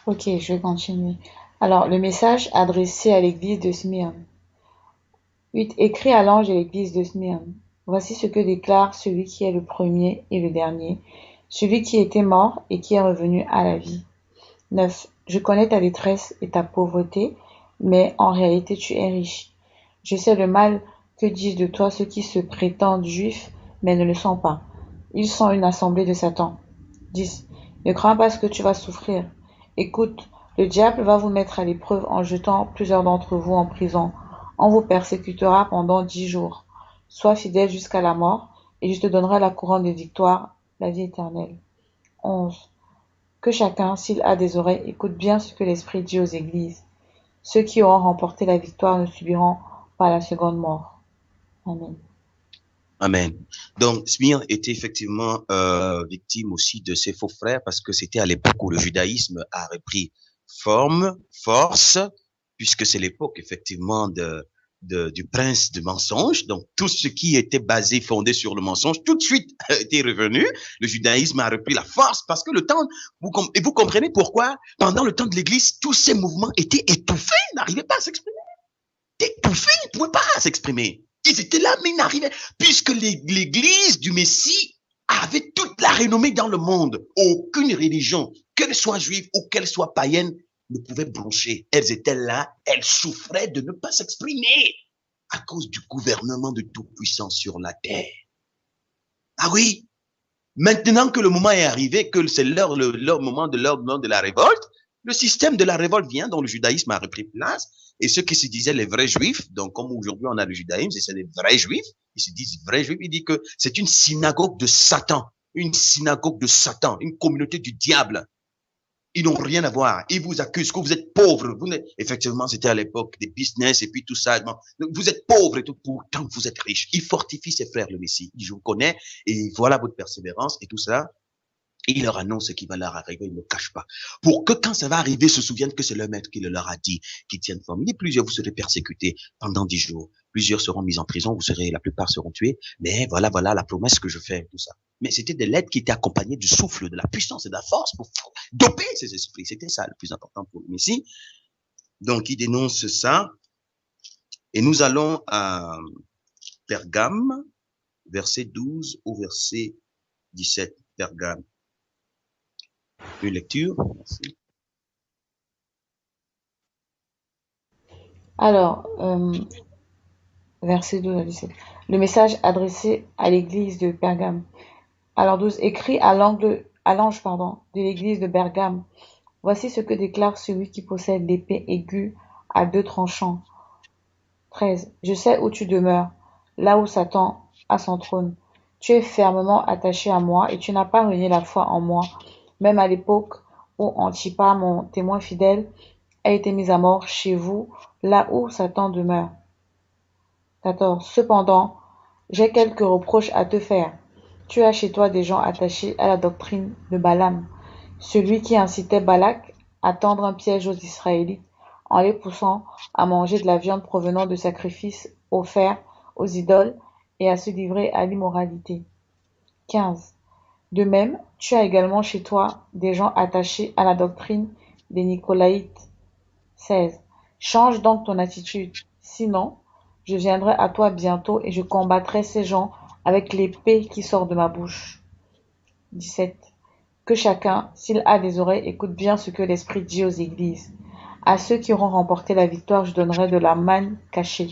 Ok, je vais continuer. Alors, le message adressé à l'église de Smyrne. 8. Écrit à l'ange de l'église de Smyrne. Voici ce que déclare celui qui est le premier et le dernier, celui qui était mort et qui est revenu à la vie. 9. Je connais ta détresse et ta pauvreté, mais en réalité tu es riche. Je sais le mal que disent de toi ceux qui se prétendent juifs, mais ne le sont pas. Ils sont une assemblée de Satan. 10. Ne crains pas ce que tu vas souffrir. Écoute, le diable va vous mettre à l'épreuve en jetant plusieurs d'entre vous en prison. On vous persécutera pendant 10 jours. Sois fidèle jusqu'à la mort, et je te donnerai la couronne de victoire, la vie éternelle. 11. Que chacun, s'il a des oreilles, écoute bien ce que l'Esprit dit aux églises. Ceux qui auront remporté la victoire ne subiront pas la seconde mort. Amen. Amen. Donc, Smyrne était effectivement victime aussi de ses faux frères parce que c'était à l'époque où le judaïsme a repris force, puisque c'est l'époque effectivement du prince du mensonge. Donc, tout ce qui était basé, fondé sur le mensonge, tout de suite était revenu. Le judaïsme a repris la force parce que le temps, et vous comprenez pourquoi, pendant le temps de l'Église, tous ces mouvements étaient étouffés, n'arrivaient pas à s'exprimer. Étouffés, ils ne pouvaient pas s'exprimer. Ils étaient là, mais ils n'arrivaient, puisque l'Église du Messie avait toute la renommée dans le monde. Aucune religion, qu'elle soit juive ou qu'elle soit païenne, ne pouvait broncher. Elles étaient là, elles souffraient de ne pas s'exprimer à cause du gouvernement de Tout-Puissant sur la terre. Ah oui, maintenant que le moment est arrivé, que c'est leur moment de la révolte, le système de la révolte vient, dont le judaïsme a repris place, et ceux qui se disaient les vrais juifs, donc comme aujourd'hui on a le judaïsme, c'est les vrais juifs, ils se disent vrais juifs, ils disent que c'est une synagogue de Satan, une communauté du diable. Ils n'ont rien à voir. Ils vous accusent que vous êtes pauvres. Effectivement, c'était à l'époque des business et puis tout ça. Vous êtes pauvres et tout, pourtant vous êtes riches. Il fortifie ses frères, le Messie. Je vous connais et voilà votre persévérance et tout ça. Et il leur annonce ce qui va leur arriver, ils ne le cachent pas. Pour que quand ça va arriver, se souviennent que c'est leur maître qui le leur a dit, qui tiennent forme. Il dit plusieurs, vous serez persécutés pendant 10 jours. Plusieurs seront mis en prison, la plupart seront tués. Mais voilà la promesse que je fais, tout ça. Mais c'était des lettres qui étaient accompagnées du souffle, de la puissance et de la force pour doper ces esprits. C'était ça le plus important pour le Messie. Donc, il dénonce ça. Et nous allons à Pergame, verset 12 au verset 17. Pergame. Une lecture. Merci. Alors, verset 12 à 17. Le message adressé à l'église de Pergame. Alors 12. Écrit à l'ange de l'église de Pergame. Voici ce que déclare celui qui possède l'épée aiguë à 2 tranchants. 13. Je sais où tu demeures, là où Satan a son trône. Tu es fermement attaché à moi et tu n'as pas renié la foi en moi, même à l'époque où Antipas, mon témoin fidèle, a été mis à mort chez vous, là où Satan demeure. 14. Cependant, j'ai quelques reproches à te faire. Tu as chez toi des gens attachés à la doctrine de Balaam, celui qui incitait Balak à tendre un piège aux Israélites en les poussant à manger de la viande provenant de sacrifices offerts aux idoles et à se livrer à l'immoralité. 15. De même, tu as également chez toi des gens attachés à la doctrine des Nicolaïtes. 16. Change donc ton attitude, sinon je viendrai à toi bientôt et je combattrai ces gens avec l'épée qui sort de ma bouche. 17. Que chacun, s'il a des oreilles, écoute bien ce que l'Esprit dit aux églises. À ceux qui auront remporté la victoire, je donnerai de la manne cachée.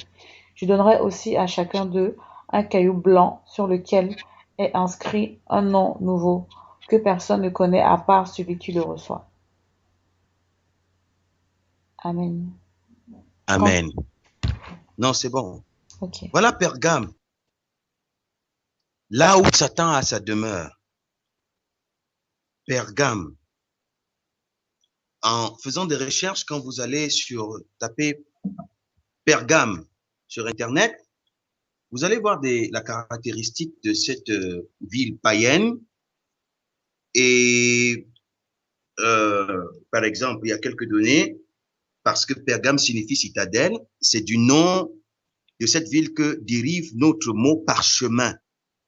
Je donnerai aussi à chacun d'eux un caillou blanc sur lequel est inscrit un nom nouveau que personne ne connaît à part celui qui le reçoit. Amen. Amen. Non, c'est bon. Ok. Voilà Pergame. Là où Satan a sa demeure. Pergame. En faisant des recherches, quand vous allez taper Pergame sur Internet, vous allez voir la caractéristique de cette ville païenne. Et par exemple, il y a quelques données, parce que Pergame signifie citadelle, c'est du nom de cette ville que dérive notre mot parchemin.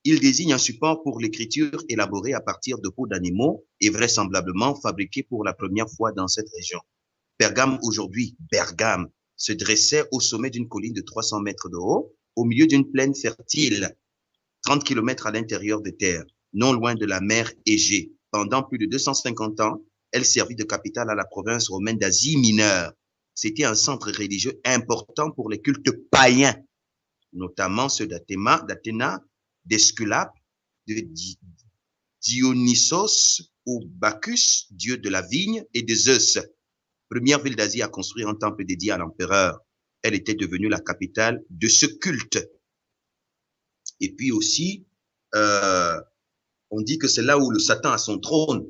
Il désigne un support pour l'écriture élaboré à partir de peaux d'animaux et vraisemblablement fabriqué pour la première fois dans cette région. Pergame aujourd'hui, Bergame, se dressait au sommet d'une colline de 300 mètres de haut, au milieu d'une plaine fertile, 30 km à l'intérieur des terres, non loin de la mer Égée. Pendant plus de 250 ans, elle servit de capitale à la province romaine d'Asie mineure. C'était un centre religieux important pour les cultes païens, notamment ceux d'Athéna, d'Esculape, de Dionysos ou Bacchus, dieu de la vigne, et de Zeus. Première ville d'Asie à construire un temple dédié à l'empereur. Elle était devenue la capitale de ce culte. Et puis aussi, on dit que c'est là où le Satan a son trône.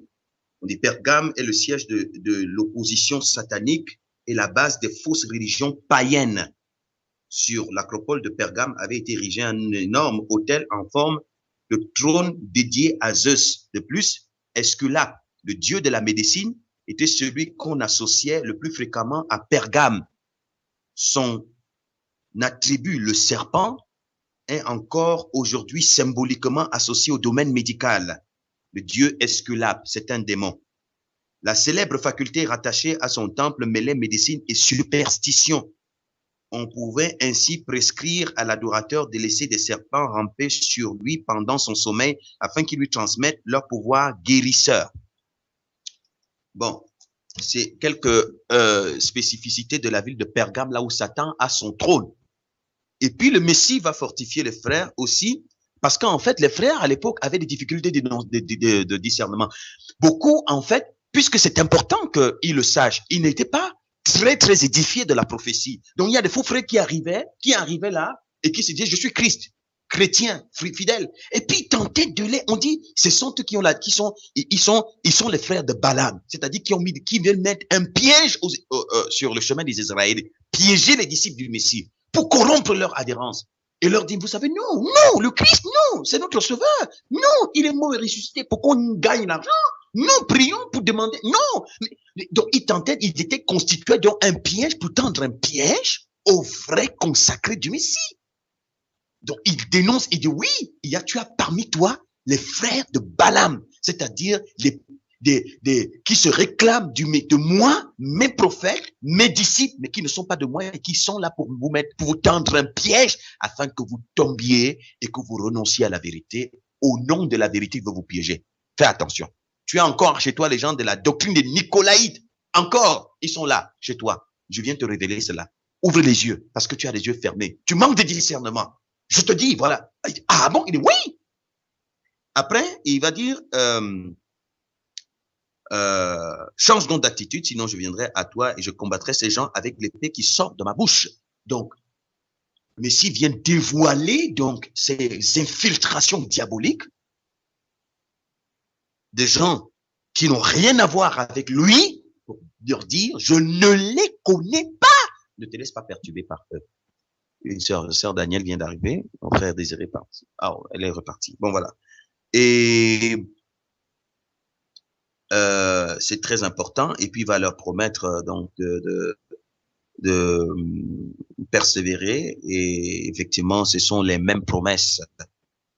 On dit Pergame est le siège de l'opposition satanique et la base des fausses religions païennes. Sur l'acropole de Pergame avait été érigé un énorme autel en forme de trône dédié à Zeus. De plus, Esculape, le dieu de la médecine, était celui qu'on associait le plus fréquemment à Pergame. Son attribut, le serpent, est encore aujourd'hui symboliquement associé au domaine médical. Le dieu Esculape, c'est un démon. La célèbre faculté rattachée à son temple mêlait médecine et superstition. On pouvait ainsi prescrire à l'adorateur de laisser des serpents ramper sur lui pendant son sommeil afin qu'ils lui transmettent leur pouvoir guérisseur. Bon, c'est quelques spécificités de la ville de Pergame, là où Satan a son trône. Et puis le Messie va fortifier les frères aussi, parce qu'en fait, les frères à l'époque avaient des difficultés de discernement. Beaucoup, en fait, puisque c'est important qu'ils le sachent, ils n'étaient pas très édifiés de la prophétie. Donc il y a des faux frères qui arrivaient là et qui se disaient, je suis Christ, chrétien, fidèle. Et puis ils tentaient de les, on dit, ce sont eux ils sont les frères de Balaam, c'est-à-dire qui veulent mettre un piège sur le chemin des Israélites, piéger les disciples du Messie pour corrompre leur adhérence. Et leur dire, vous savez, non, le Christ, non, c'est notre sauveur. Non, il est mort et ressuscité pour qu'on gagne l'argent. Non, prions pour demander. Non. Donc, ils étaient constitués dans un piège pour tendre un piège aux vrais consacrés du Messie. Donc, il dénonce, il dit, oui, tu as parmi toi les frères de Balaam, c'est-à-dire qui se réclament de moi, mes prophètes, mes disciples, mais qui ne sont pas de moi et qui sont là pour vous tendre un piège afin que vous tombiez et que vous renonciez à la vérité. Au nom de la vérité, il veut vous piéger. Fais attention. Tu as encore chez toi les gens de la doctrine des Nicolaïtes. Encore, ils sont là, chez toi. Je viens te révéler cela. Ouvre les yeux, parce que tu as les yeux fermés. Tu manques de discernement. Je te dis, voilà. Ah bon? Il dit oui. Après, il va dire, change donc d'attitude, sinon je viendrai à toi et je combattrai ces gens avec l'épée qui sort de ma bouche. Donc, Messie vient dévoiler donc ces infiltrations diaboliques des gens qui n'ont rien à voir avec lui pour leur dire, je ne les connais pas. Ne te laisse pas perturber par eux. Une sœur Danielle vient d'arriver, mon frère Désiré est parti. Ah, elle est repartie. Bon, voilà. Et c'est très important. Et puis, il va leur promettre donc de persévérer. Et effectivement, ce sont les mêmes promesses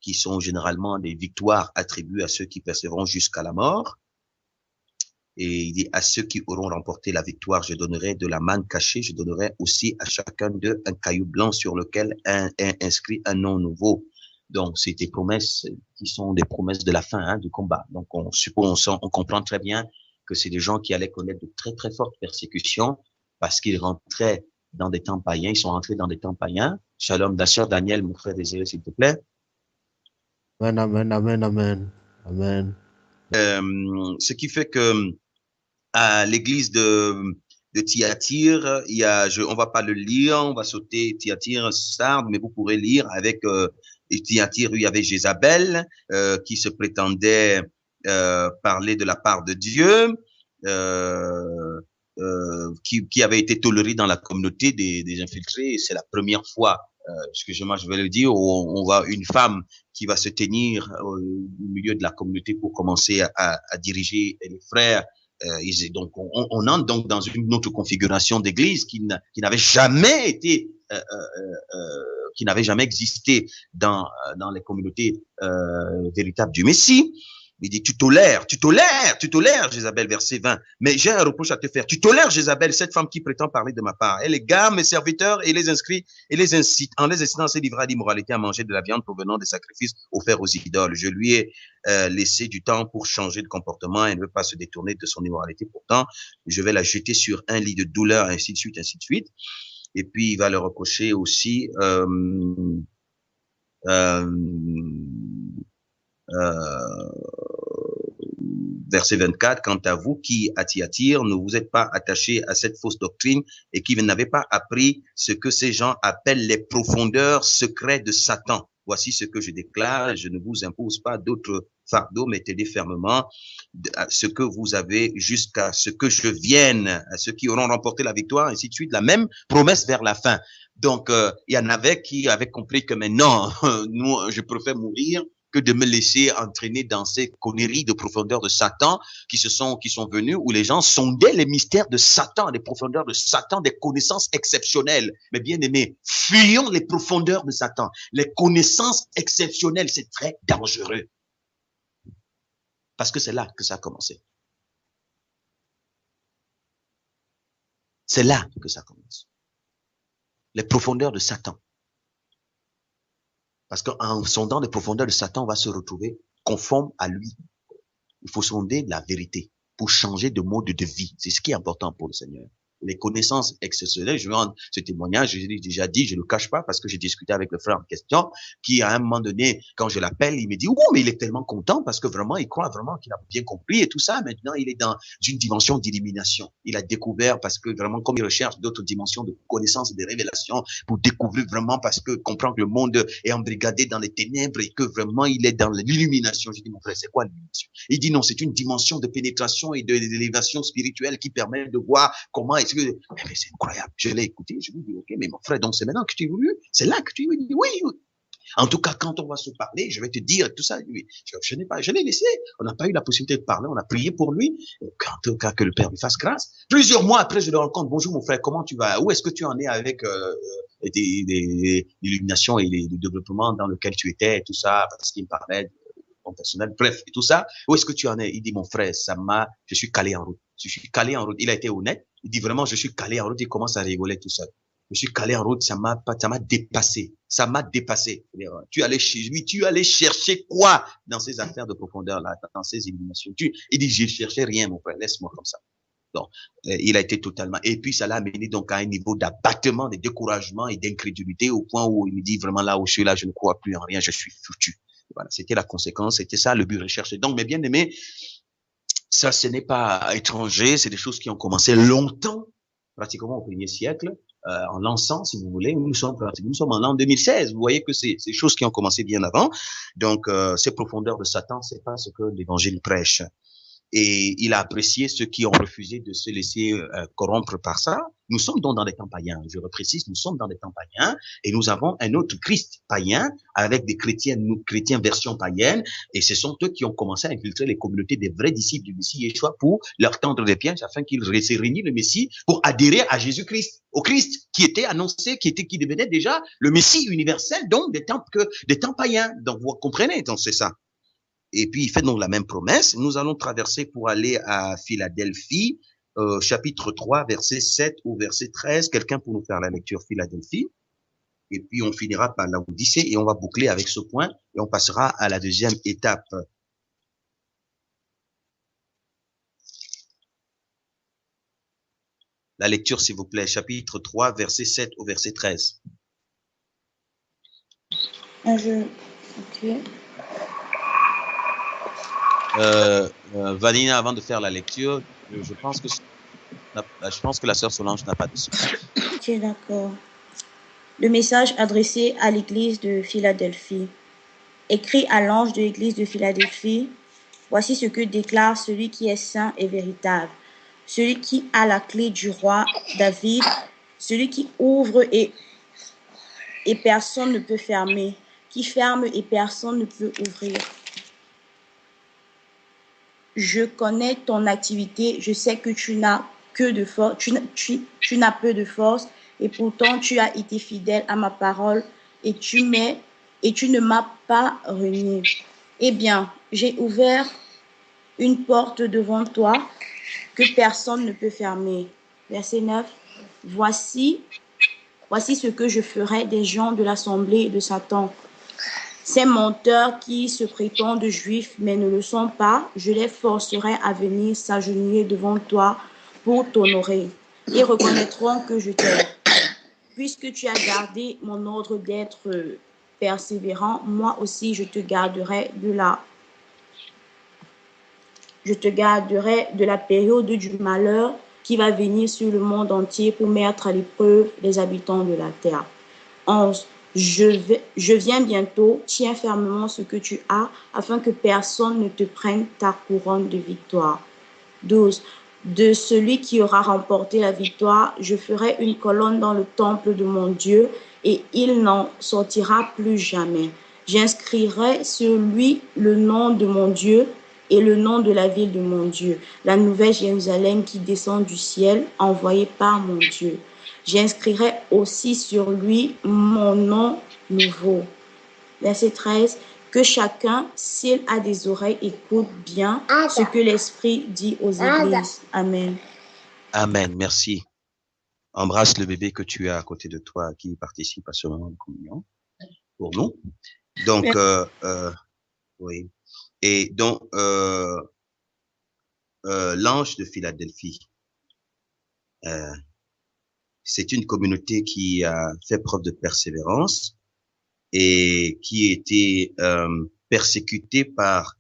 qui sont généralement des victoires attribuées à ceux qui persévéreront jusqu'à la mort. Et il dit, à ceux qui auront remporté la victoire, je donnerai de la manne cachée, je donnerai aussi à chacun d'eux un caillou blanc sur lequel est inscrit un nom nouveau. Donc, c'est des promesses qui sont des promesses de la fin du combat. Donc, on comprend très bien que c'est des gens qui allaient connaître de très, très fortes persécutions parce qu'ils rentraient dans des temps païens, ils sont rentrés dans des temps païens. Shalom, la sœur Daniel, mon frère désiré, s'il te plaît. Amen, amen, amen, amen, amen. Ce qui fait que à l'église de Thyatire, il y a, on va pas le lire, on va sauter Thyatire, Sardes, mais vous pourrez lire avec Thyatire, il y avait Jézabel qui se prétendait parler de la part de Dieu, qui avait été tolérée dans la communauté des infiltrés. C'est la première fois, excusez-moi, je vais le dire, où on voit une femme qui va se tenir au milieu de la communauté pour commencer à diriger les frères. Donc, on entre donc dans une autre configuration d'église qui n'avait jamais été, qui n'avait jamais existé dans les communautés véritables du Messie. Il dit, tu tolères, Jézabel, verset 20. Mais j'ai un reproche à te faire. Tu tolères, Jézabel, cette femme qui prétend parler de ma part. Elle égare mes serviteurs et les inscrit et les incite, en les incitant à se livrer à l'immoralité, à manger de la viande provenant des sacrifices offerts aux idoles. Je lui ai laissé du temps pour changer de comportement. Elle ne veut pas se détourner de son immoralité. Pourtant, je vais la jeter sur un lit de douleur, ainsi de suite, ainsi de suite. Et puis, il va le reprocher aussi, verset 24, quant à vous qui à Thyatire ne vous êtes pas attachés à cette fausse doctrine et qui n'avez pas appris ce que ces gens appellent les profondeurs secrètes de Satan. Voici ce que je déclare, je ne vous impose pas d'autres fardeaux, mais tenez fermement à ce que vous avez jusqu'à ce que je vienne, à ceux qui auront remporté la victoire, ainsi de suite, la même promesse vers la fin. Donc, il y en avait qui avaient compris que maintenant, nous, je préfère mourir que de me laisser entraîner dans ces conneries de profondeur de Satan qui sont venus, où les gens sondaient les mystères de Satan, les profondeurs de Satan, des connaissances exceptionnelles. Mais bien aimés, fuyons les profondeurs de Satan. Les connaissances exceptionnelles, c'est très dangereux. Parce que c'est là que ça a commencé. C'est là que ça commence. Les profondeurs de Satan. Parce qu'en sondant les profondeurs de Satan, on va se retrouver conforme à lui. Il faut sonder la vérité pour changer de mode de vie. C'est ce qui est important pour le Seigneur. Les connaissances exceptionnelles, je vais rendre ce témoignage, je l'ai déjà dit, je ne le cache pas parce que j'ai discuté avec le frère en question qui, à un moment donné, quand je l'appelle, il me dit, oh, mais il est tellement content parce que vraiment, il croit vraiment qu'il a bien compris et tout ça. Maintenant, il est dans une dimension d'illumination. Il a découvert parce que vraiment, comme il recherche d'autres dimensions de connaissances et de révélations pour découvrir vraiment parce que comprendre que le monde est embrigadé dans les ténèbres et que vraiment, il est dans l'illumination. Je dis, mon frère, c'est quoi l'illumination? Il dit, non, c'est une dimension de pénétration et d'élévation spirituelle qui permet de voir comment est-ce que, mais c'est incroyable. Je l'ai écouté, je lui dis, ok, mais mon frère, donc c'est maintenant que tu es venu, c'est là que tu es venu. Oui, oui. En tout cas, quand on va se parler, je vais te dire tout ça. Lui, je l'ai laissé. On n'a pas eu la possibilité de parler. On a prié pour lui. En tout cas, que le Père lui fasse grâce. Plusieurs mois après, je le rencontre. Bonjour, mon frère. Comment tu vas? Où est-ce que tu en es avec l'illumination et le développement dans lequel tu étais et tout ça? Parce qu'il me parlait de personnel. Bref, et tout ça. Où est-ce que tu en es? Il dit, mon frère, je suis calé en route. Je suis calé en route. Il a été honnête. Il dit vraiment, je suis calé en route. Il commence à rigoler tout seul. Je suis calé en route, ça m'a dépassé. Ça m'a dépassé. Tu allais chez lui, tu allais chercher quoi dans ces affaires de profondeur là, dans ces illuminations? Il dit, je cherchais rien, mon frère, laisse-moi comme ça. Donc, il a été totalement, et puis ça l'a amené donc à un niveau d'abattement, de découragement et d'incrédulité au point où il me dit vraiment là où je suis là, je ne crois plus en rien, je suis foutu. Voilà, c'était la conséquence, c'était ça le but recherché. Donc, mes bien-aimés, ça, ce n'est pas étranger, c'est des choses qui ont commencé longtemps, pratiquement au 1er siècle, en l'an 100, si vous voulez. Nous sommes en l'an 2016. Vous voyez que c'est des choses qui ont commencé bien avant. Donc, ces profondeurs de Satan, c'est pas ce que l'évangile prêche. Et il a apprécié ceux qui ont refusé de se laisser corrompre par ça. Nous sommes donc dans des temps païens. Je reprécise, nous sommes dans des temps païens et nous avons un autre Christ païen avec des chrétiens, nous chrétiens version païenne. Et ce sont eux qui ont commencé à infiltrer les communautés des vrais disciples du Messie Yeshua pour leur tendre des pièges afin qu'ils réunissent le Messie pour adhérer à Jésus-Christ, au Christ qui était annoncé, qui devenait déjà le Messie universel, donc des temps païens. Donc vous comprenez, donc c'est ça. Et puis, il fait donc la même promesse. Nous allons traverser pour aller à Philadelphie, chapitre 3, verset 7 ou verset 13. Quelqu'un pour nous faire la lecture Philadelphie. Et puis, on finira par l'Odyssée et on va boucler avec ce point et on passera à la deuxième étape. La lecture, s'il vous plaît, chapitre 3, verset 7 au verset 13. Ok. Vanina, avant de faire la lecture, je pense que la sœur Solange n'a pas de son. Ok, d'accord. Le message adressé à l'église de Philadelphie. Écrit à l'ange de l'église de Philadelphie, voici ce que déclare celui qui est saint et véritable, celui qui a la clé du roi David, celui qui ouvre et personne ne peut fermer, qui ferme et personne ne peut ouvrir. Je connais ton activité, je sais que tu n'as que de force, tu n'as peu de force, et pourtant tu as été fidèle à ma parole et tu ne m'as pas renié. Eh bien, j'ai ouvert une porte devant toi que personne ne peut fermer. Verset 9. Voici ce que je ferai des gens de l'assemblée de Satan. Ces menteurs qui se prétendent juifs mais ne le sont pas, je les forcerai à venir s'agenouiller devant toi pour t'honorer. Ils reconnaîtront que je t'aime. Puisque tu as gardé mon ordre d'être persévérant, moi aussi je te garderai de la période du malheur qui va venir sur le monde entier pour mettre à l'épreuve les habitants de la terre. 11. Je viens bientôt, tiens fermement ce que tu as, afin que personne ne te prenne ta couronne de victoire. 12. De celui qui aura remporté la victoire, je ferai une colonne dans le temple de mon Dieu, et il n'en sortira plus jamais. J'inscrirai sur lui le nom de mon Dieu et le nom de la ville de mon Dieu, la nouvelle Jérusalem qui descend du ciel, envoyée par mon Dieu. J'inscrirai aussi sur lui mon nom nouveau. Verset 13. Que chacun, s'il a des oreilles, écoute bien ce que l'Esprit dit aux églises. Amen. Amen, merci. Embrasse le bébé que tu as à côté de toi qui participe à ce moment de communion pour nous. Donc, oui. Et donc, l'ange de Philadelphie, c'est une communauté qui a fait preuve de persévérance et qui était persécutée par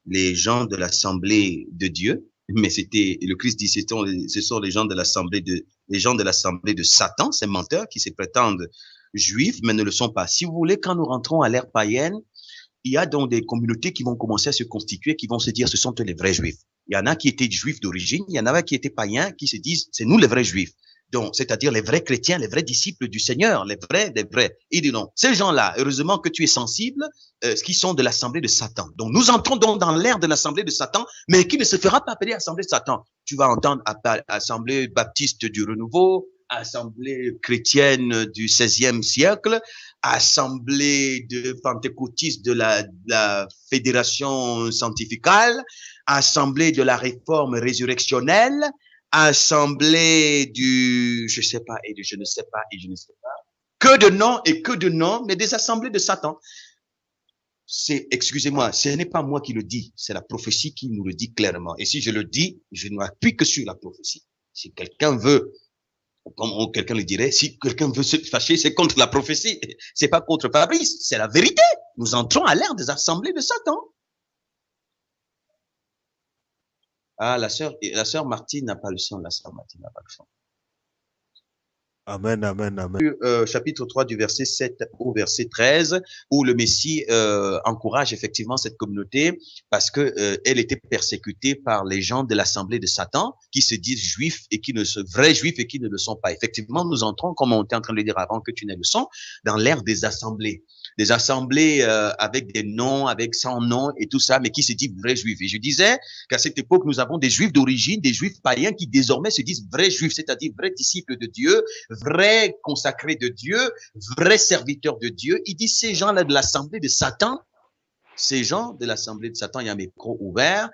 les gens de l'Assemblée de Dieu. Mais le Christ dit, ce sont les gens de l'Assemblée de Satan, ces menteurs qui se prétendent juifs, mais ne le sont pas. Si vous voulez, quand nous rentrons à l'ère païenne, il y a donc des communautés qui vont commencer à se constituer, qui vont se dire, ce sont les vrais juifs. Il y en a qui étaient juifs d'origine, il y en a qui étaient païens, qui se disent, c'est nous les vrais juifs. Donc, c'est-à-dire les vrais chrétiens, les vrais disciples du Seigneur, les vrais. Il dit non, ces gens-là, heureusement que tu es sensible, qui sont de l'assemblée de Satan. Donc, nous entrons donc dans l'ère de l'assemblée de Satan, mais qui ne se fera pas appeler assemblée de Satan. Tu vas entendre assemblée baptiste du renouveau, assemblée chrétienne du XVIe siècle, assemblée de pentecôtistes de la fédération sanctificale, assemblée de la réforme résurrectionnelle, assemblée du je sais pas et du je ne sais pas et je ne sais pas. Que de noms, mais des assemblées de Satan. Excusez-moi, ce n'est pas moi qui le dis, c'est la prophétie qui nous le dit clairement. Et si je le dis, je ne m'appuie que sur la prophétie. Si quelqu'un veut, comme quelqu'un le dirait, si quelqu'un veut se fâcher, c'est contre la prophétie. C'est pas contre Fabrice, c'est la vérité. Nous entrons à l'ère des assemblées de Satan. Ah, la sœur Martine n'a pas le son, la sœur Martine n'a pas le son. Amen, amen, amen. Chapitre 3 du verset 7 au verset 13, où le Messie encourage effectivement cette communauté parce que elle était persécutée par les gens de l'assemblée de Satan qui se disent juifs et vrais juifs et qui ne le sont pas. Effectivement, nous entrons, comme on était en train de le dire avant que tu n'aies le son, dans l'ère des assemblées avec des noms, avec sans nom et tout ça, mais qui se disent vrais juifs. Et je disais qu'à cette époque, nous avons des juifs d'origine, des juifs païens qui désormais se disent vrais juifs, c'est-à-dire vrais disciples de Dieu, vrais consacrés de Dieu, vrais serviteurs de Dieu. Il dit ces gens-là de l'assemblée de Satan, ces gens de l'assemblée de Satan, il y a un micro ouvert,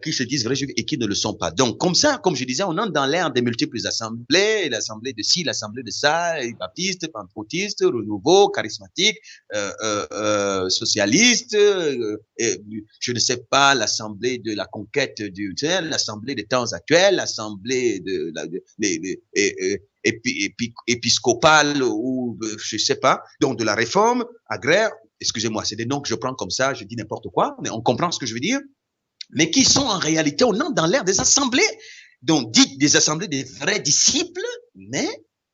qui se disent vrais juifs et qui ne le sont pas. Donc, comme ça, comme je disais, on entre dans l'ère des multiples assemblées, l'assemblée de ci, l'assemblée de ça, baptiste, pentecôtiste, renouveau, charismatique, socialiste, je ne sais pas, l'assemblée de la conquête du ciel, l'assemblée des temps actuels, l'assemblée de, épiscopale ou je sais pas, donc de la réforme agraire. Excusez-moi, c'est des noms que je prends comme ça, je dis n'importe quoi, mais on comprend ce que je veux dire. Mais qui sont en réalité, on entre dans l'ère des assemblées, donc dites des assemblées des vrais disciples, mais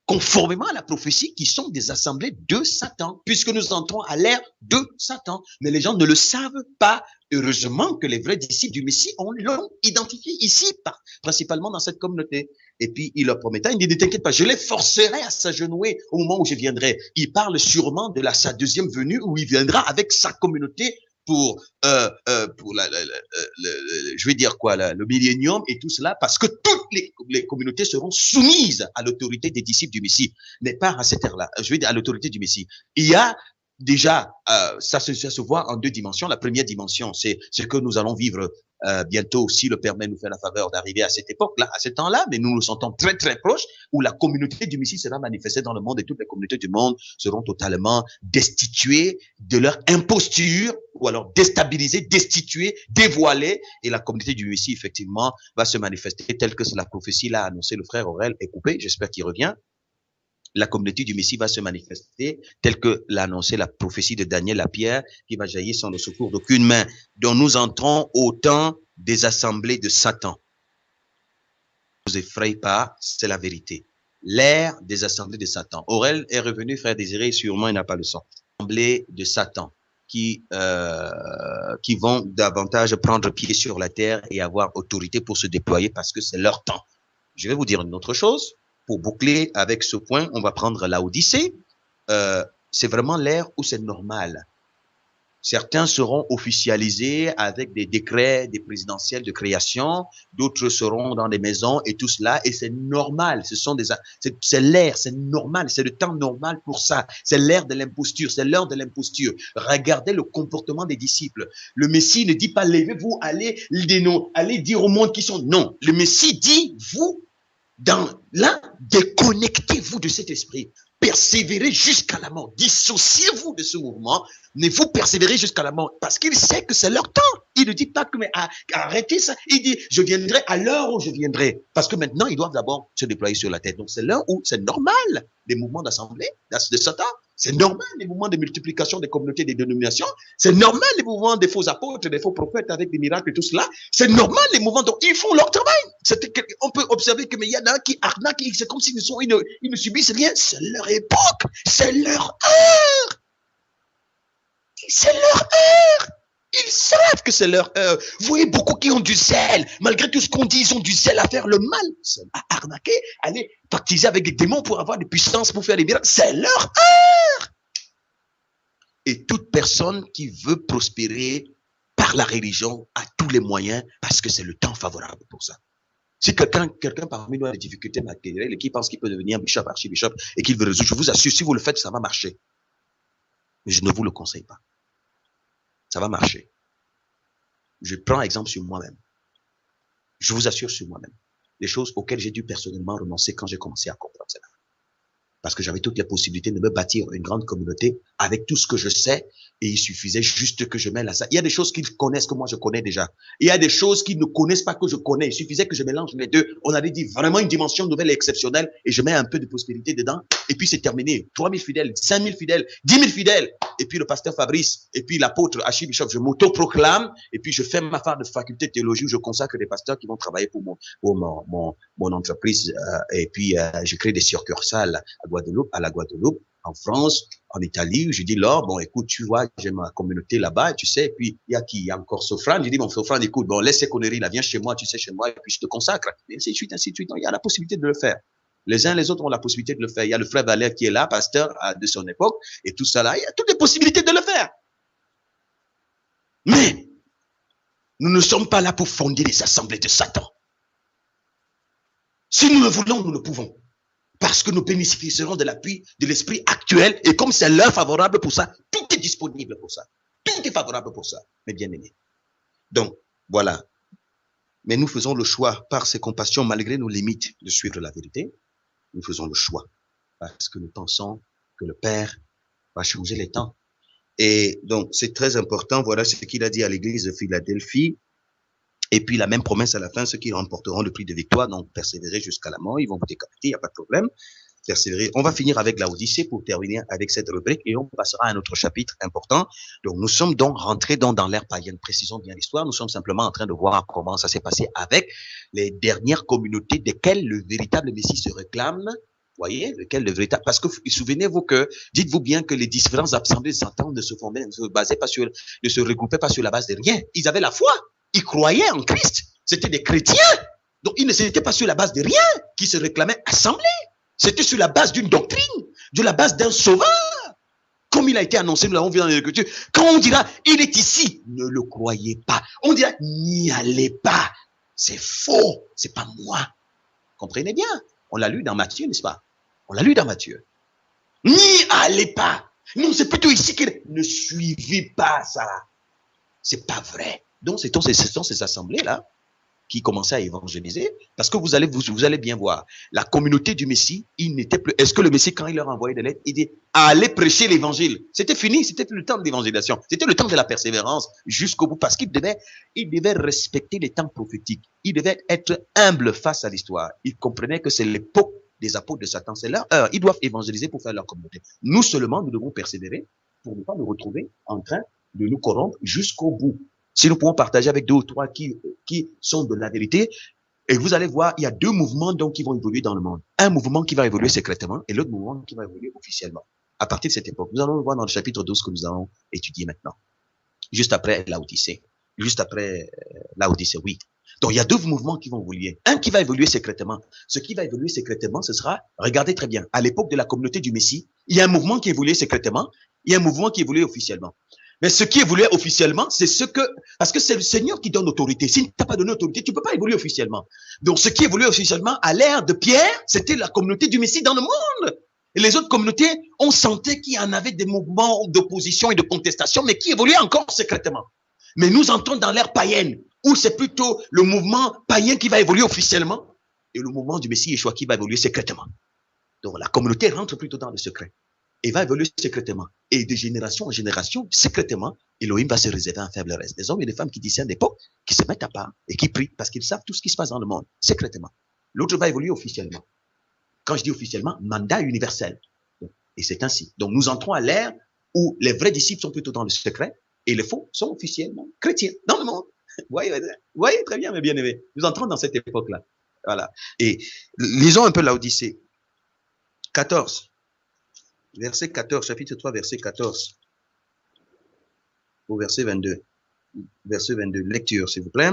conformément à la prophétie, qui sont des assemblées de Satan, puisque nous entrons à l'ère de Satan. Mais les gens ne le savent pas. Heureusement que les vrais disciples du Messie, on l'ont identifié ici, principalement dans cette communauté. Et puis, il leur promettait, il dit, ne t'inquiète pas, je les forcerai à s'agenouiller au moment où je viendrai. Il parle sûrement de sa deuxième venue, où il viendra avec sa communauté pour je vais dire quoi, le millénium et tout cela, parce que toutes les communautés seront soumises à l'autorité des disciples du Messie, mais pas à cette ère-là. Je vais dire à l'autorité du Messie. Il y a déjà, ça se voit en deux dimensions. La première dimension, c'est ce que nous allons vivre bientôt, si le Père nous fait la faveur d'arriver à cette époque-là, à ce temps-là, mais nous nous sentons très très proches, où la communauté du Messie sera manifestée dans le monde et toutes les communautés du monde seront totalement destituées de leur imposture, ou alors déstabilisées, destituées, dévoilées, et la communauté du Messie, effectivement, va se manifester telle que la prophétie l'a annoncé. Le frère Aurel est coupé, j'espère qu'il revient. La communauté du Messie va se manifester telle que l'a annoncé la prophétie de Daniel à Pierre, qui va jaillir sans le secours d'aucune main, dont nous entrons au temps des assemblées de Satan. Ne vous effrayez pas, c'est la vérité. L'ère des assemblées de Satan. Aurel est revenu, frère Désiré, sûrement il n'a pas le son. Assemblées de Satan qui vont davantage prendre pied sur la terre et avoir autorité pour se déployer parce que c'est leur temps. Je vais vous dire une autre chose. Pour boucler avec ce point, on va prendre la Odyssée. C'est vraiment l'ère où c'est normal. Certains seront officialisés avec des décrets, des présidentiels de création. D'autres seront dans des maisons et tout cela. Et c'est normal. C'est l'ère, c'est normal. C'est le temps normal pour ça. C'est l'ère de l'imposture. C'est l'heure de l'imposture. Regardez le comportement des disciples. Le Messie ne dit pas levez-vous, allez dire au monde qui sont. Non. Le Messie dit vous, déconnectez-vous de cet esprit. Persévérez jusqu'à la mort. Dissociez-vous de ce mouvement, mais vous persévérez jusqu'à la mort. Parce qu'il sait que c'est leur temps. Il ne dit pas que mais arrêtez ça. Il dit je viendrai à l'heure où je viendrai. Parce que maintenant, ils doivent d'abord se déployer sur la terre. Donc c'est l'heure où c'est normal les mouvements d'assemblée de Satan. C'est normal les mouvements de multiplication des communautés, des dénominations. C'est normal les mouvements des faux apôtres, des faux prophètes avec des miracles et tout cela. C'est normal les mouvements dont ils font leur travail. On peut observer que mais il y en a qui arnaquent, c'est comme s'ils ne subissent rien. C'est leur époque, c'est leur heure. C'est leur heure. Ils savent que c'est leur heure. Vous voyez beaucoup qui ont du zèle. Malgré tout ce qu'on dit, ils ont du zèle à faire le mal. À arnaquer, aller pactiser avec des démons pour avoir des puissances, pour faire des miracles. C'est leur heure. Et toute personne qui veut prospérer par la religion a tous les moyens parce que c'est le temps favorable pour ça. Si quelqu'un parmi nous a des difficultés matérielles et qui pense qu'il peut devenir bishop, archibishop et qu'il veut résoudre, je vous assure, si vous le faites, ça va marcher. Mais je ne vous le conseille pas. Ça va marcher. Je prends exemple sur moi-même. Je vous assure sur moi-même. Les choses auxquelles j'ai dû personnellement renoncer quand j'ai commencé à comprendre cela. Parce que j'avais toutes les possibilités de me bâtir une grande communauté avec tout ce que je sais et il suffisait juste que je mêle à ça. Il y a des choses qu'ils connaissent que moi je connais déjà. Il y a des choses qu'ils ne connaissent pas que je connais. Il suffisait que je mélange les deux. On avait dit vraiment une dimension nouvelle et exceptionnelle et je mets un peu de prospérité dedans et puis c'est terminé. 3000 fidèles, 5000 fidèles, 10 000 fidèles et puis le pasteur Fabrice et puis l'apôtre archibishop, je m'auto-proclame et puis je fais ma part de faculté de théologie où je consacre des pasteurs qui vont travailler pour mon entreprise et puis je crée des succursales à la Guadeloupe, en France, en Italie, je dis là, bon, écoute, tu vois, j'ai ma communauté là-bas, tu sais, et puis, il y a qui? Il y a encore Sofran, je dis, bon, Sofran, écoute, bon, laisse ces conneries là, viens chez moi, tu sais, chez moi, et puis je te consacre, et ainsi de suite, ainsi de suite. Il y a la possibilité de le faire. Les uns les autres ont la possibilité de le faire. Il y a le frère Valère qui est là, pasteur de son époque, et tout ça là, il y a toutes les possibilités de le faire. Mais, nous ne sommes pas là pour fonder les assemblées de Satan. Si nous le voulons, nous le pouvons. Parce que nous bénéficierons de l'appui de l'esprit actuel et comme c'est l'heure favorable pour ça, tout est disponible pour ça. Tout rien n'était favorable pour ça, mes bien-aimés. Donc, voilà. Mais nous faisons le choix, par ces compassions, malgré nos limites, de suivre la vérité. Nous faisons le choix, parce que nous pensons que le Père va changer les temps. Et donc, c'est très important. Voilà ce qu'il a dit à l'église de Philadelphie. Et puis, la même promesse à la fin, ceux qui remporteront le prix de victoire, donc persévérer jusqu'à la mort, ils vont vous décapiter, il n'y a pas de problème. Persévérer. On va finir avec la Odyssée pour terminer avec cette rubrique et on passera à un autre chapitre important. Donc, nous sommes donc rentrés dans l'ère païenne. Précisons bien l'histoire. Nous sommes simplement en train de voir comment ça s'est passé avec les dernières communautés desquelles le véritable Messie se réclame. Voyez, lequel le véritable, parce que souvenez-vous que, dites-vous bien que les différentes assemblées de Satan ne se basaient pas sur, ne se regroupaient pas sur la base de rien. Ils avaient la foi. Ils croyaient en Christ. C'était des chrétiens. Donc, ils ne s'étaient pas sur la base de rien qui se réclamaient assemblés. C'était sur la base d'une doctrine, de la base d'un sauveur. Comme il a été annoncé, nous l'avons vu dans l'Écriture. Quand on dira, il est ici, ne le croyez pas. On dira, n'y allez pas. C'est faux. C'est pas moi. Comprenez bien. On l'a lu dans Matthieu, n'est-ce pas? On l'a lu dans Matthieu. N'y allez pas. Non, c'est plutôt ici que ne suivez pas ça. C'est pas vrai. Donc, ce sont ces assemblées-là qui commençaient à évangéliser, parce que vous allez bien voir, la communauté du Messie, il n'était plus, est-ce que le Messie, quand il leur envoyait des lettres, il dit, allez prêcher l'évangile. C'était fini, c'était plus le temps de l'évangélisation, c'était le temps de la persévérance jusqu'au bout, parce qu'il devait respecter les temps prophétiques, il devait être humble face à l'histoire, il comprenait que c'est l'époque des apôtres de Satan, c'est leur heure, ils doivent évangéliser pour faire leur communauté. Nous seulement, nous devons persévérer pour ne pas nous retrouver en train de nous corrompre jusqu'au bout. Si nous pouvons partager avec 2 ou 3 qui sont de la vérité, et vous allez voir, il y a 2 mouvements donc qui vont évoluer dans le monde. Un mouvement qui va évoluer secrètement et l'autre mouvement qui va évoluer officiellement. À partir de cette époque, nous allons le voir dans le chapitre 12 que nous allons étudier maintenant. Juste après l'Odyssée. Juste après l'Odyssée, oui. Donc, il y a 2 mouvements qui vont évoluer. Un qui va évoluer secrètement. Ce qui va évoluer secrètement, ce sera, regardez très bien, à l'époque de la communauté du Messie, il y a un mouvement qui évoluait secrètement, il y a un mouvement qui évoluait officiellement. Mais ce qui évolue officiellement, c'est parce que c'est le Seigneur qui donne autorité. S'il ne t'a pas donné autorité, tu ne peux pas évoluer officiellement. Donc, ce qui évolue officiellement, à l'ère de Pierre, c'était la communauté du Messie dans le monde. Et les autres communautés, on sentait qu'il y en avait des mouvements d'opposition et de contestation, mais qui évoluaient encore secrètement. Mais nous entrons dans l'ère païenne, où c'est plutôt le mouvement païen qui va évoluer officiellement, et le mouvement du Messie Yeshua qui va évoluer secrètement. Donc, la communauté rentre plutôt dans le secret. Et va évoluer secrètement. Et de génération en génération, secrètement, Elohim va se réserver un faible reste. Des hommes et des femmes qui discernent l'époque, qui se mettent à part et qui prient parce qu'ils savent tout ce qui se passe dans le monde, secrètement. L'autre va évoluer officiellement. Quand je dis officiellement, mandat universel. Et c'est ainsi. Donc nous entrons à l'ère où les vrais disciples sont plutôt dans le secret et les faux sont officiellement chrétiens dans le monde. Vous voyez très bien, mes bien-aimés. Nous entrons dans cette époque-là. Voilà. Et lisons un peu l'Odyssée. 14. Verset 14, chapitre 3, verset 14 au verset 22. Verset 22, lecture, s'il vous plaît.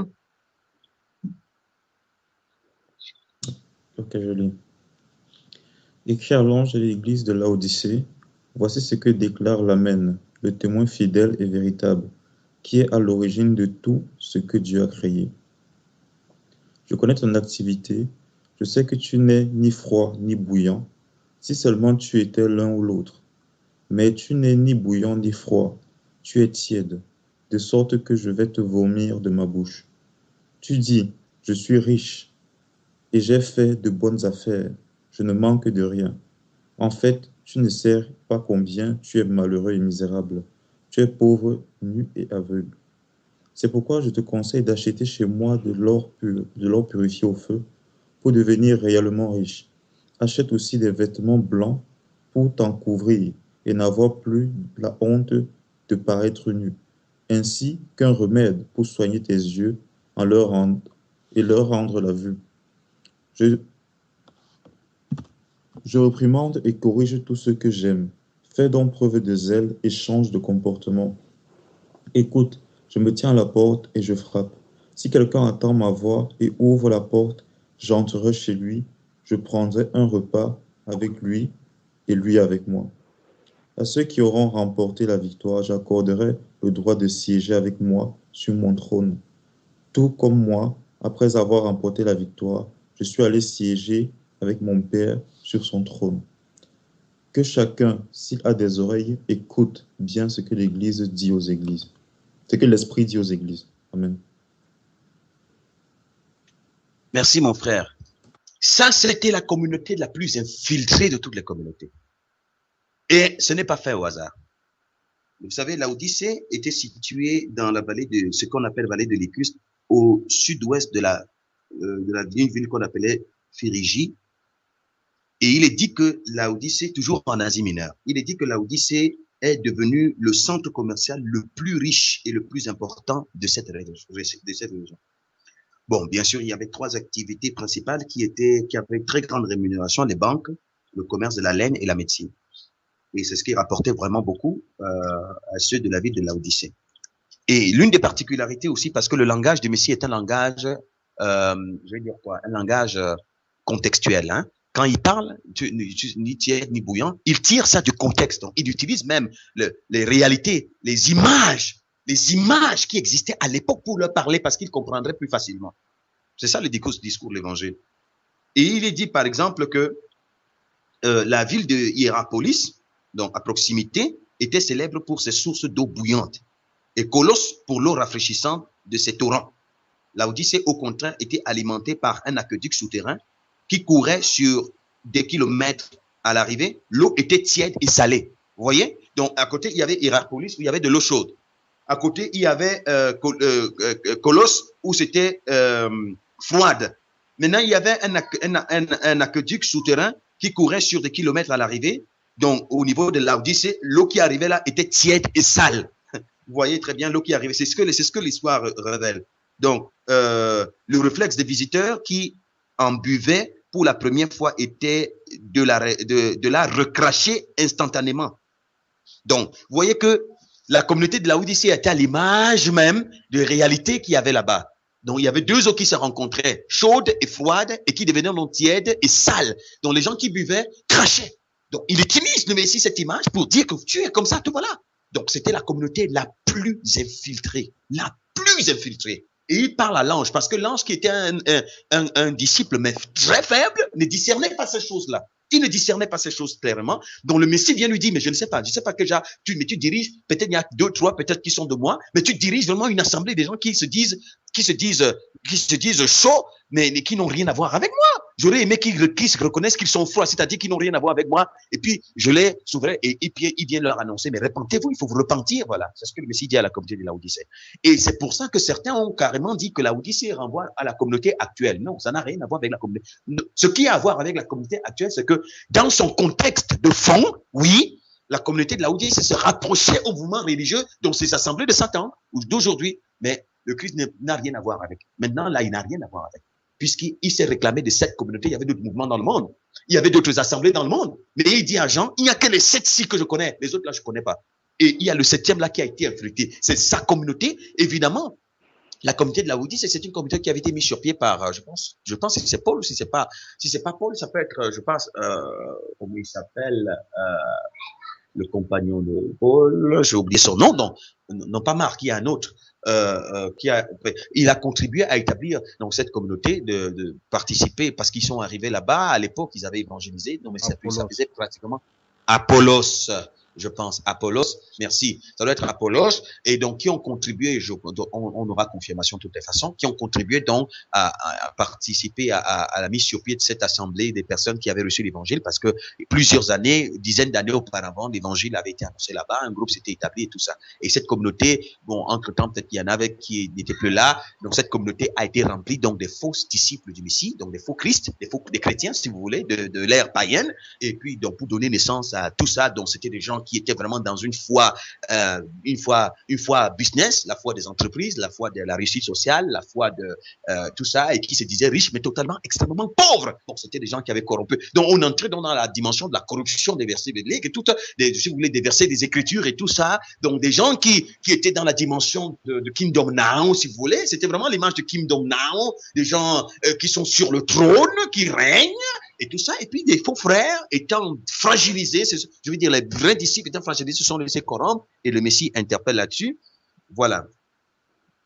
Ok, je lis. Écrit à l'ange de l'église de Laodicée, voici ce que déclare l'Amen, le témoin fidèle et véritable, qui est à l'origine de tout ce que Dieu a créé. Je connais ton activité, je sais que tu n'es ni froid ni bouillant, si seulement tu étais l'un ou l'autre. Mais tu n'es ni bouillant ni froid, tu es tiède, de sorte que je vais te vomir de ma bouche. Tu dis, je suis riche, et j'ai fait de bonnes affaires, je ne manque de rien. En fait, tu ne sais pas combien tu es malheureux et misérable. Tu es pauvre, nu et aveugle. C'est pourquoi je te conseille d'acheter chez moi de l'or purifié au feu, pour devenir réellement riche. Achète aussi des vêtements blancs pour t'en couvrir et n'avoir plus la honte de paraître nu, ainsi qu'un remède pour soigner tes yeux et leur rendre la vue. Je réprimande et corrige tout ce que j'aime. Fais donc preuve de zèle et change de comportement. Écoute, je me tiens à la porte et je frappe. Si quelqu'un entend ma voix et ouvre la porte, j'entrerai chez lui, je prendrai un repas avec lui et lui avec moi. À ceux qui auront remporté la victoire, j'accorderai le droit de siéger avec moi sur mon trône. Tout comme moi, après avoir remporté la victoire, je suis allé siéger avec mon Père sur son trône. Que chacun, s'il a des oreilles, écoute bien ce que l'Église dit aux églises. Ce que l'Esprit dit aux églises. Amen. Merci, mon frère. Ça, c'était la communauté la plus infiltrée de toutes les communautés. Et ce n'est pas fait au hasard. Vous savez, Laodicée était située dans la vallée de ce qu'on appelle vallée de l'Écus, au sud-ouest de d'une ville qu'on appelait Phrygie. Et il est dit que Laodicée, toujours en Asie mineure, il est dit que Laodicée est devenu le centre commercial le plus riche et le plus important de cette région. Bon, bien sûr, il y avait 3 activités principales qui avaient très grande rémunération, les banques, le commerce de la laine et la médecine. Et c'est ce qui rapportait vraiment beaucoup à ceux de la ville de Laodicée. Et l'une des particularités aussi, parce que le langage du Messie est un langage, je vais dire quoi, un langage contextuel. Hein. Quand il parle, ni tiède ni bouillant, il tire ça du contexte. Donc, il utilise même les réalités, les images qui existaient à l'époque pour leur parler parce qu'ils comprendraient plus facilement. C'est ça le discours de l'évangile. Et il est dit, par exemple, que la ville de Hiérapolis, donc à proximité, était célèbre pour ses sources d'eau bouillante et Colosse pour l'eau rafraîchissante de ses torrents. Laodicée, au contraire, était alimentée par un aqueduc souterrain qui courait sur des kilomètres à l'arrivée. L'eau était tiède et salée. Vous voyez? Donc, à côté, il y avait Hiérapolis où il y avait de l'eau chaude. À côté, il y avait Colosse où c'était froide. Maintenant, il y avait un aqueduc souterrain qui courait sur des kilomètres à l'arrivée. Donc, au niveau de Laodicée, l'eau qui arrivait là était tiède et sale. Vous voyez très bien l'eau qui arrivait. C'est ce que l'histoire révèle. Donc, le réflexe des visiteurs qui en buvaient pour la première fois était de la recracher instantanément. Donc, vous voyez que la communauté de Laodicée était à l'image même de réalité qu'il y avait là-bas. Donc, il y avait 2 eaux qui se rencontraient, chaudes et froides, et qui devenaient non tièdes et sales. Donc, les gens qui buvaient crachaient. Donc, il utilise le Messie cette image pour dire que tu es comme ça, tout voilà. Donc, c'était la communauté la plus infiltrée. La plus infiltrée. Et il parle à l'ange, parce que l'ange qui était un disciple, mais très faible, ne discernait pas ces choses-là. Il ne discernait pas ces choses clairement. Donc, le Messie vient lui dire, mais je ne sais pas que mais tu diriges, peut-être il y a 2, 3, peut-être qui sont de moi, mais tu diriges vraiment une assemblée des gens qui se disent chauds, mais qui n'ont rien à voir avec moi. J'aurais aimé qu'ils se reconnaissent qu'ils sont froids, c'est-à-dire qu'ils n'ont rien à voir avec moi. Et puis, je les sauverai et puis, il vient leur annoncer, mais repentez-vous, il faut vous repentir, voilà. C'est ce que le Messie dit à la communauté de Laodicée. Et c'est pour ça que certains ont carrément dit que Laodicée renvoie à la communauté actuelle. Non, ça n'a rien à voir avec la communauté. Ce qui a à voir avec la communauté actuelle, c'est que dans son contexte de fond, oui, la communauté de Laodicée se rapprochait au mouvement religieux, donc ces assemblées de Satan, ou d'aujourd'hui, mais le Christ n'a rien à voir avec. Maintenant, là, il n'a rien à voir avec. Puisqu'il s'est réclamé de cette communauté, il y avait d'autres mouvements dans le monde. Il y avait d'autres assemblées dans le monde. Mais il dit à Jean, il n'y a que les 7 que je connais. Les autres là, je ne connais pas. Et il y a le 7e là qui a été infiltré. C'est sa communauté, évidemment. La communauté de Laodicée, c'est une communauté qui avait été mise sur pied par, je pense que c'est Paul, si c'est pas Paul, ça peut être, je pense, comment il s'appelle, le compagnon de Paul, j'ai oublié son nom, non pas Marc, il y a un autre, il a contribué à établir donc cette communauté de participer parce qu'ils sont arrivés là-bas à l'époque, ils avaient évangélisé, non mais ça faisait pratiquement Apollos. Je pense, Apollos, merci, ça doit être Apollos, et donc qui ont contribué, on aura confirmation de toutes les façons, qui ont contribué donc à participer à la mise sur pied de cette assemblée des personnes qui avaient reçu l'évangile, parce que plusieurs années, dizaines d'années auparavant, l'évangile avait été annoncé là-bas, un groupe s'était établi et tout ça. Et cette communauté, bon, entre-temps, peut-être qu'il y en avait qui n'étaient plus là, donc cette communauté a été remplie donc des faux disciples du Messie, donc des faux Christ, des chrétiens, si vous voulez, de l'ère païenne, et puis donc pour donner naissance à tout ça, donc c'était des gens qui étaient vraiment dans une foi business, la foi des entreprises, la foi de la réussite sociale, la foi de tout ça, et qui se disaient riches, mais totalement, extrêmement pauvres. Donc, c'était des gens qui avaient corrompu. Donc, on entrait dans la dimension de la corruption des versets bibliques et tout, si vous voulez, des versets des Écritures et tout ça. Donc, des gens qui étaient dans la dimension de Kingdom Now, si vous voulez. C'était vraiment l'image de Kingdom Now, des gens qui sont sur le trône, qui règnent, et tout ça, et puis des faux frères étant fragilisés, je veux dire, les vrais disciples étant fragilisés se sont laissés corrompre, et le Messie interpelle là-dessus. Voilà.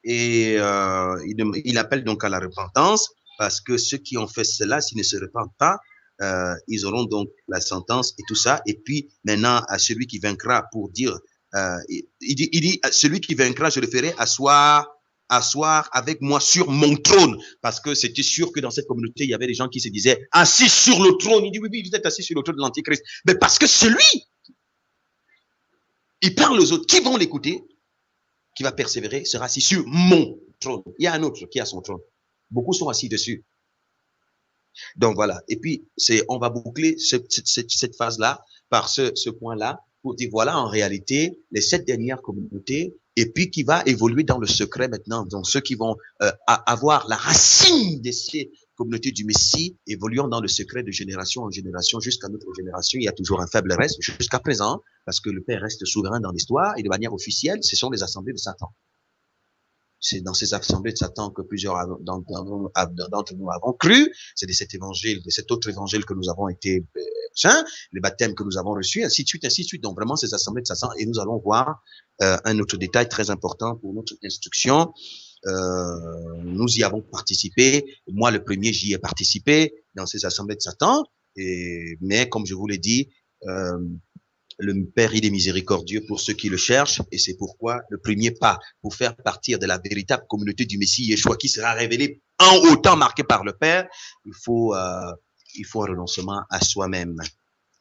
Et il appelle donc à la repentance, parce que ceux qui ont fait cela, s'ils ne se repentent pas, ils auront donc la sentence et tout ça. Et puis maintenant, à celui qui vaincra, pour dire, il dit, celui qui vaincra, je le ferai asseoir avec moi sur mon trône. Parce que c'était sûr que dans cette communauté, il y avait des gens qui se disaient, assis sur le trône. Il dit, oui, oui, vous êtes assis sur le trône de l'Antichrist. Mais parce que celui, il parle aux autres qui vont l'écouter, qui va persévérer, sera assis sur mon trône. Il y a un autre qui a son trône. Beaucoup sont assis dessus. Donc voilà. Et puis, on va boucler cette phase-là par ce point-là pour dire voilà, en réalité, les 7 dernières communautés, et puis qui va évoluer dans le secret maintenant. Donc ceux qui vont avoir la racine de ces communautés du Messie, évoluant dans le secret de génération en génération jusqu'à notre génération. Il y a toujours un faible reste jusqu'à présent, parce que le Père reste souverain dans l'histoire et de manière officielle, ce sont les assemblées de Satan. C'est dans ces assemblées de Satan que plusieurs d'entre nous avons cru. C'est de cet évangile, de cet autre évangile que nous avons été les baptêmes que nous avons reçus, ainsi de suite, ainsi de suite. Donc vraiment ces assemblées de Satan. Et nous allons voir un autre détail très important pour notre instruction. Nous y avons participé. Moi, le premier, j'y ai participé dans ces assemblées de Satan. Mais comme je vous l'ai dit, le Père, il est miséricordieux pour ceux qui le cherchent, et c'est pourquoi le premier pas pour faire partir de la véritable communauté du Messie Yeshua qui sera révélé en autant marqué par le Père, il faut un renoncement à soi-même.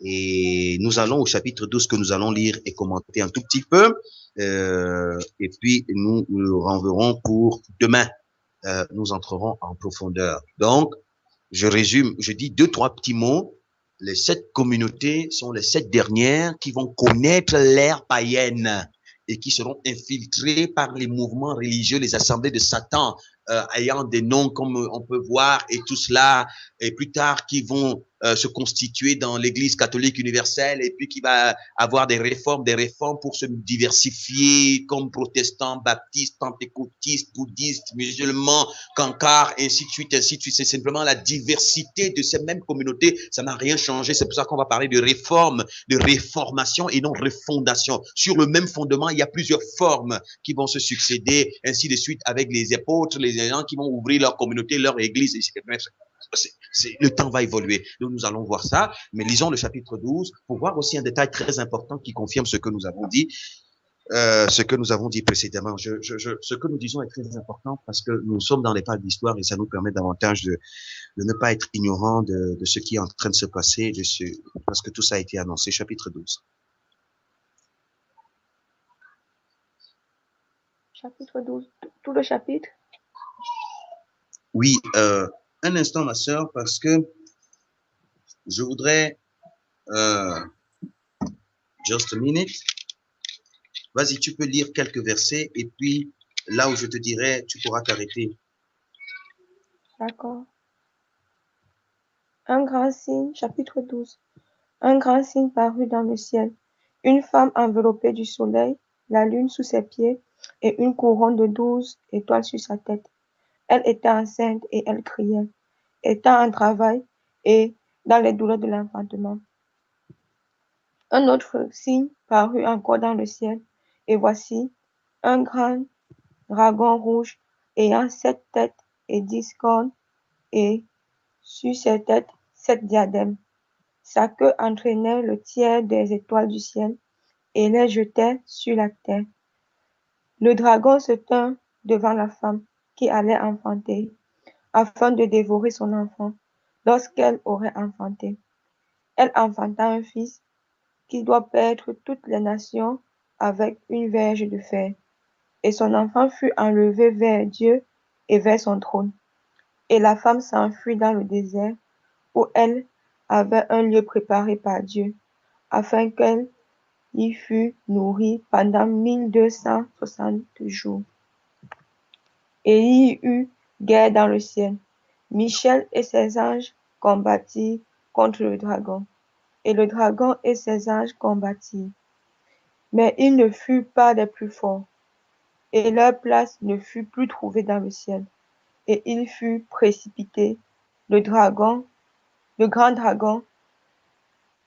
Et nous allons au chapitre 12 que nous allons lire et commenter un tout petit peu, et puis nous le renverrons pour demain. Nous entrerons en profondeur. Donc, je résume, je dis 2-3 petits mots. Les 7 communautés sont les 7 dernières qui vont connaître l'ère païenne et qui seront infiltrées par les mouvements religieux, les assemblées de Satan, ayant des noms comme on peut voir et tout cela, et plus tard qui vont se constituer dans l'Église catholique universelle, et puis qui va avoir des réformes pour se diversifier comme protestants, baptistes, pentecôtistes, bouddhistes, musulmans, cancars, ainsi de suite, ainsi de suite. C'est simplement la diversité de ces mêmes communautés. Ça n'a rien changé. C'est pour ça qu'on va parler de réforme, de réformation et non refondation. Sur le même fondement, il y a plusieurs formes qui vont se succéder, ainsi de suite, avec les apôtres, les gens qui vont ouvrir leur communauté, leur église, etc. Le temps va évoluer. Donc, nous allons voir ça. Mais lisons le chapitre 12 pour voir aussi un détail très important qui confirme ce que nous avons dit. Ce que nous avons dit précédemment. Ce que nous disons est très important parce que nous sommes dans les pas de l'histoire et ça nous permet davantage de ne pas être ignorant de ce qui est en train de se passer, parce que tout ça a été annoncé. Chapitre 12. Chapitre 12. Tout le chapitre? Oui, un instant, ma sœur, parce que je voudrais... just a minute. Vas-y, tu peux lire quelques versets et puis là où je te dirai, tu pourras t'arrêter. D'accord. Un grand signe, chapitre 12. Un grand signe parut dans le ciel. Une femme enveloppée du soleil, la lune sous ses pieds et une couronne de 12 étoiles sur sa tête. Elle était enceinte et elle criait, étant en travail et dans les douleurs de l'enfantement. Un autre signe parut encore dans le ciel, et voici un grand dragon rouge ayant 7 têtes et 10 cornes, et sur ses têtes 7 diadèmes. Sa queue entraînait le tiers des étoiles du ciel et les jetait sur la terre. Le dragon se tint devant la femme qui allait enfanter, afin de dévorer son enfant lorsqu'elle aurait enfanté. Elle enfanta un fils qui doit paître toutes les nations avec une verge de fer. Et son enfant fut enlevé vers Dieu et vers son trône. Et la femme s'enfuit dans le désert, où elle avait un lieu préparé par Dieu, afin qu'elle y fût nourrie pendant 1260 jours. Et il y eut guerre dans le ciel. Michel et ses anges combattirent contre le dragon. Et le dragon et ses anges combattirent. Mais ils ne furent pas des plus forts. Et leur place ne fut plus trouvée dans le ciel. Et ils furent précipités. Le grand dragon,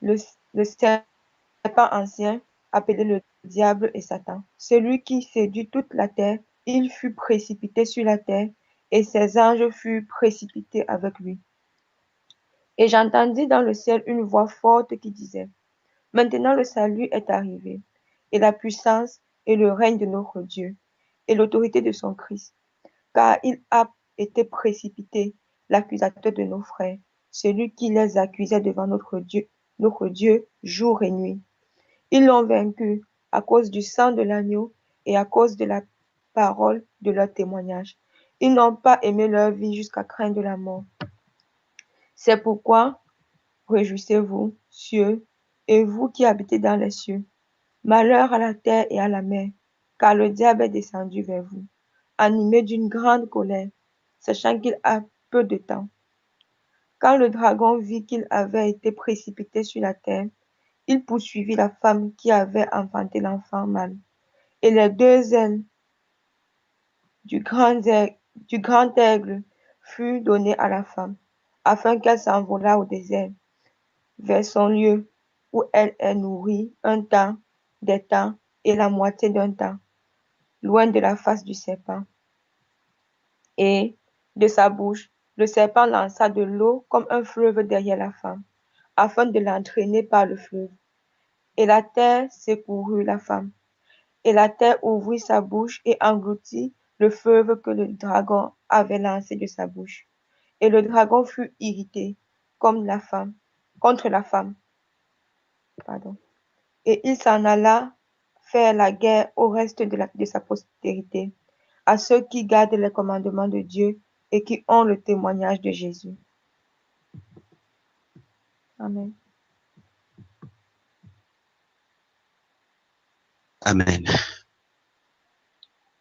le serpent ancien, appelé le diable et Satan, celui qui séduit toute la terre, il fut précipité sur la terre, et ses anges furent précipités avec lui. Et j'entendis dans le ciel une voix forte qui disait, maintenant le salut est arrivé, et la puissance et le règne de notre Dieu, et l'autorité de son Christ. Car il a été précipité, l'accusateur de nos frères, celui qui les accusait devant notre Dieu jour et nuit. Ils l'ont vaincu à cause du sang de l'agneau et à cause de la parole de leur témoignage. Ils n'ont pas aimé leur vie jusqu'à craindre la mort. C'est pourquoi, réjouissez-vous, cieux, et vous qui habitez dans les cieux. Malheur à la terre et à la mer, car le diable est descendu vers vous, animé d'une grande colère, sachant qu'il a peu de temps. Quand le dragon vit qu'il avait été précipité sur la terre, il poursuivit la femme qui avait enfanté l'enfant mâle. Et les deux ailes du grand aigle furent données à la femme, afin qu'elle s'envolât au désert, vers son lieu où elle est nourrie un temps, des temps et la moitié d'un temps, loin de la face du serpent. Et de sa bouche, le serpent lança de l'eau comme un fleuve derrière la femme, afin de l'entraîner par le fleuve. Et la terre secourut la femme. Et la terre ouvrit sa bouche et engloutit le fleuve que le dragon avait lancé de sa bouche. Et le dragon fut irrité contre la femme. Et il s'en alla faire la guerre au reste de sa postérité, à ceux qui gardent les commandements de Dieu et qui ont le témoignage de Jésus. Amen. Amen.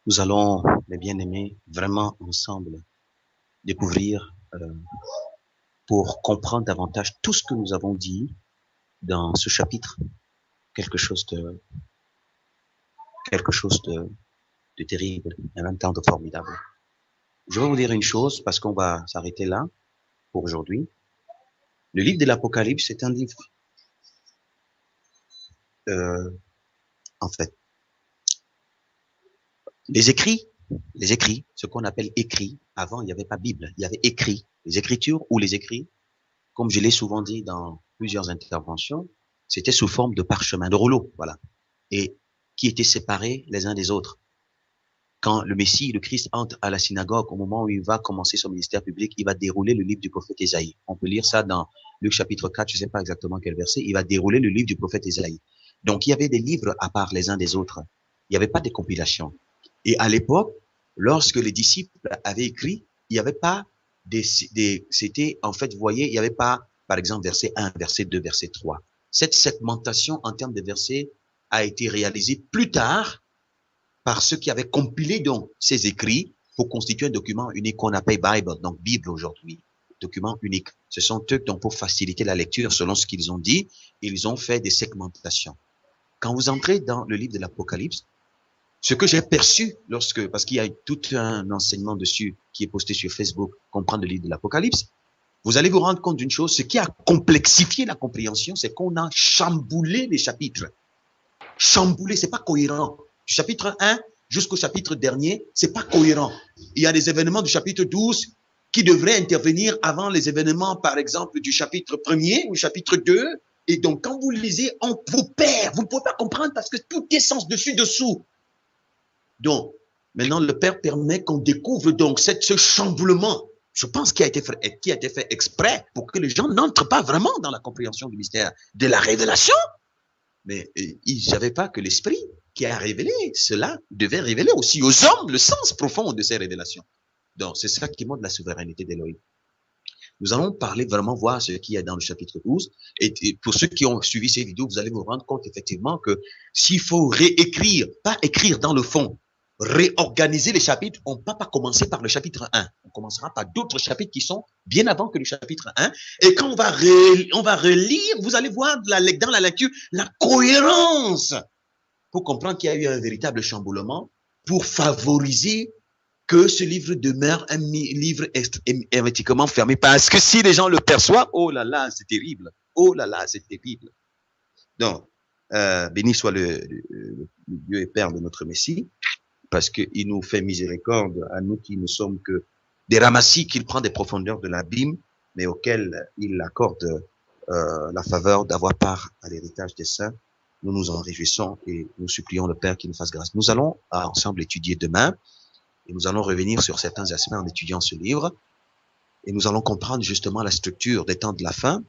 Nous allons, les bien-aimés, vraiment ensemble découvrir, pour comprendre davantage tout ce que nous avons dit dans ce chapitre, quelque chose de terrible et en même temps de formidable. Je vais vous dire une chose parce qu'on va s'arrêter là pour aujourd'hui. Le livre de l'Apocalypse, c'est un livre, en fait, les écrits, ce qu'on appelle écrits, avant il n'y avait pas Bible, il y avait écrits, les écritures ou les écrits, comme je l'ai souvent dit dans plusieurs interventions, c'était sous forme de parchemin, de rouleau, voilà, et qui étaient séparés les uns des autres. Quand le Messie, le Christ, entre à la synagogue, au moment où il va commencer son ministère public, il va dérouler le livre du prophète Ésaïe. On peut lire ça dans Luc chapitre 4, je ne sais pas exactement quel verset, il va dérouler le livre du prophète Ésaïe. Donc, il y avait des livres à part les uns des autres. Il n'y avait pas de compilation. Et à l'époque, lorsque les disciples avaient écrit, il n'y avait pas c'était, en fait, vous voyez, il n'y avait pas, par exemple, verset 1, verset 2, verset 3. Cette segmentation en termes de versets a été réalisée plus tard par ceux qui avaient compilé donc ces écrits pour constituer un document unique qu'on appelle Bible, donc Bible aujourd'hui, document unique. Ce sont eux donc pour faciliter la lecture selon ce qu'ils ont dit, ils ont fait des segmentations. Quand vous entrez dans le livre de l'Apocalypse, ce que j'ai perçu parce qu'il y a tout un enseignement dessus qui est posté sur Facebook, comprendre le livre de l'Apocalypse, vous allez vous rendre compte d'une chose, ce qui a complexifié la compréhension, c'est qu'on a chamboulé les chapitres. Chamboulé, c'est pas cohérent. Du chapitre 1 jusqu'au chapitre dernier, c'est pas cohérent. Il y a des événements du chapitre 12 qui devraient intervenir avant les événements, par exemple, du chapitre 1er ou chapitre 2. Et donc, quand vous lisez, on vous perd. Vous ne pouvez pas comprendre parce que tout est sens dessus-dessous. Donc, maintenant, le Père permet qu'on découvre donc ce chamboulement. Je pense qu'il a été fait exprès pour que les gens n'entrent pas vraiment dans la compréhension du mystère de la révélation. Mais ils ne savaient pas que l'Esprit qui a révélé cela devait révéler aussi aux hommes le sens profond de ces révélations. Donc, c'est ça qui montre la souveraineté d'Élohim. Nous allons parler vraiment, voir ce qu'il y a dans le chapitre 12. Et pour ceux qui ont suivi ces vidéos, vous allez vous rendre compte effectivement que s'il faut réécrire, pas écrire dans le fond, réorganiser les chapitres, on ne peut pas commencer par le chapitre 1. On commencera par d'autres chapitres qui sont bien avant que le chapitre 1. Et quand on va relire, vous allez voir dans la lecture la cohérence pour comprendre qu'il y a eu un véritable chamboulement pour favoriser que ce livre demeure un livre hermétiquement fermé. Parce que si les gens le perçoivent, oh là là, c'est terrible. Oh là là, c'est terrible. Donc, béni soit le Dieu et Père de notre Messie, parce qu'il nous fait miséricorde à nous qui ne sommes que des ramassis, qu'il prend des profondeurs de l'abîme mais auquel il accorde la faveur d'avoir part à l'héritage des saints. Nous nous en réjouissons et nous supplions le Père qu'il nous fasse grâce. Nous allons ensemble étudier demain et nous allons revenir sur certains aspects en étudiant ce livre et nous allons comprendre justement la structure des temps de la fin,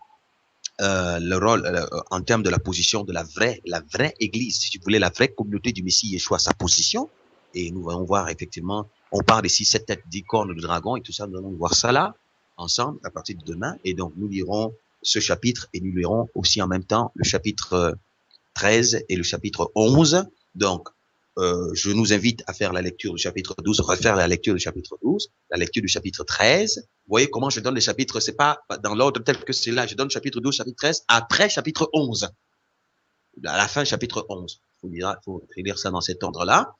le rôle en termes de la position de la vraie Église, si vous voulez, la vraie communauté du Messie Yeshua, sa position. Et nous allons voir effectivement, on parle ici 7 têtes, 10 cornes de dragon et tout ça, nous allons voir ça là, ensemble, à partir de demain. Et donc, nous lirons ce chapitre et nous lirons aussi en même temps le chapitre 13 et le chapitre 11. Donc, je nous invite à faire la lecture du chapitre 12, refaire la lecture du chapitre 12, la lecture du chapitre 13. Vous voyez comment je donne les chapitres, c'est pas dans l'ordre tel que c'est là. Je donne chapitre 12, chapitre 13, après chapitre 11. À la fin, chapitre 11. Il faut lire ça dans cet ordre-là.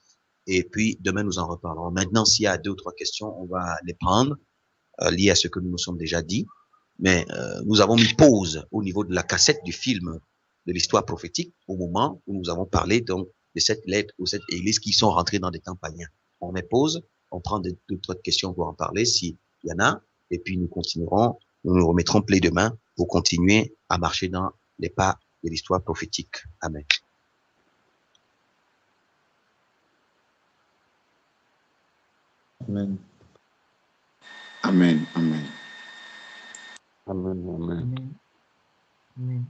Et puis, demain, nous en reparlerons. Maintenant, s'il y a 2 ou 3 questions, on va les prendre, liées à ce que nous nous sommes déjà dit. Mais nous avons mis pause au niveau de la cassette du film de l'histoire prophétique au moment où nous avons parlé donc de cette lettre ou cette église qui sont rentrées dans des temps païens. On met pause, on prend d'autres questions pour en parler s'il y en a, et puis nous continuerons, nous nous remettrons play demain pour continuer à marcher dans les pas de l'histoire prophétique. Amen. Amen. Amen. Amen. Amen. Amen. Amen.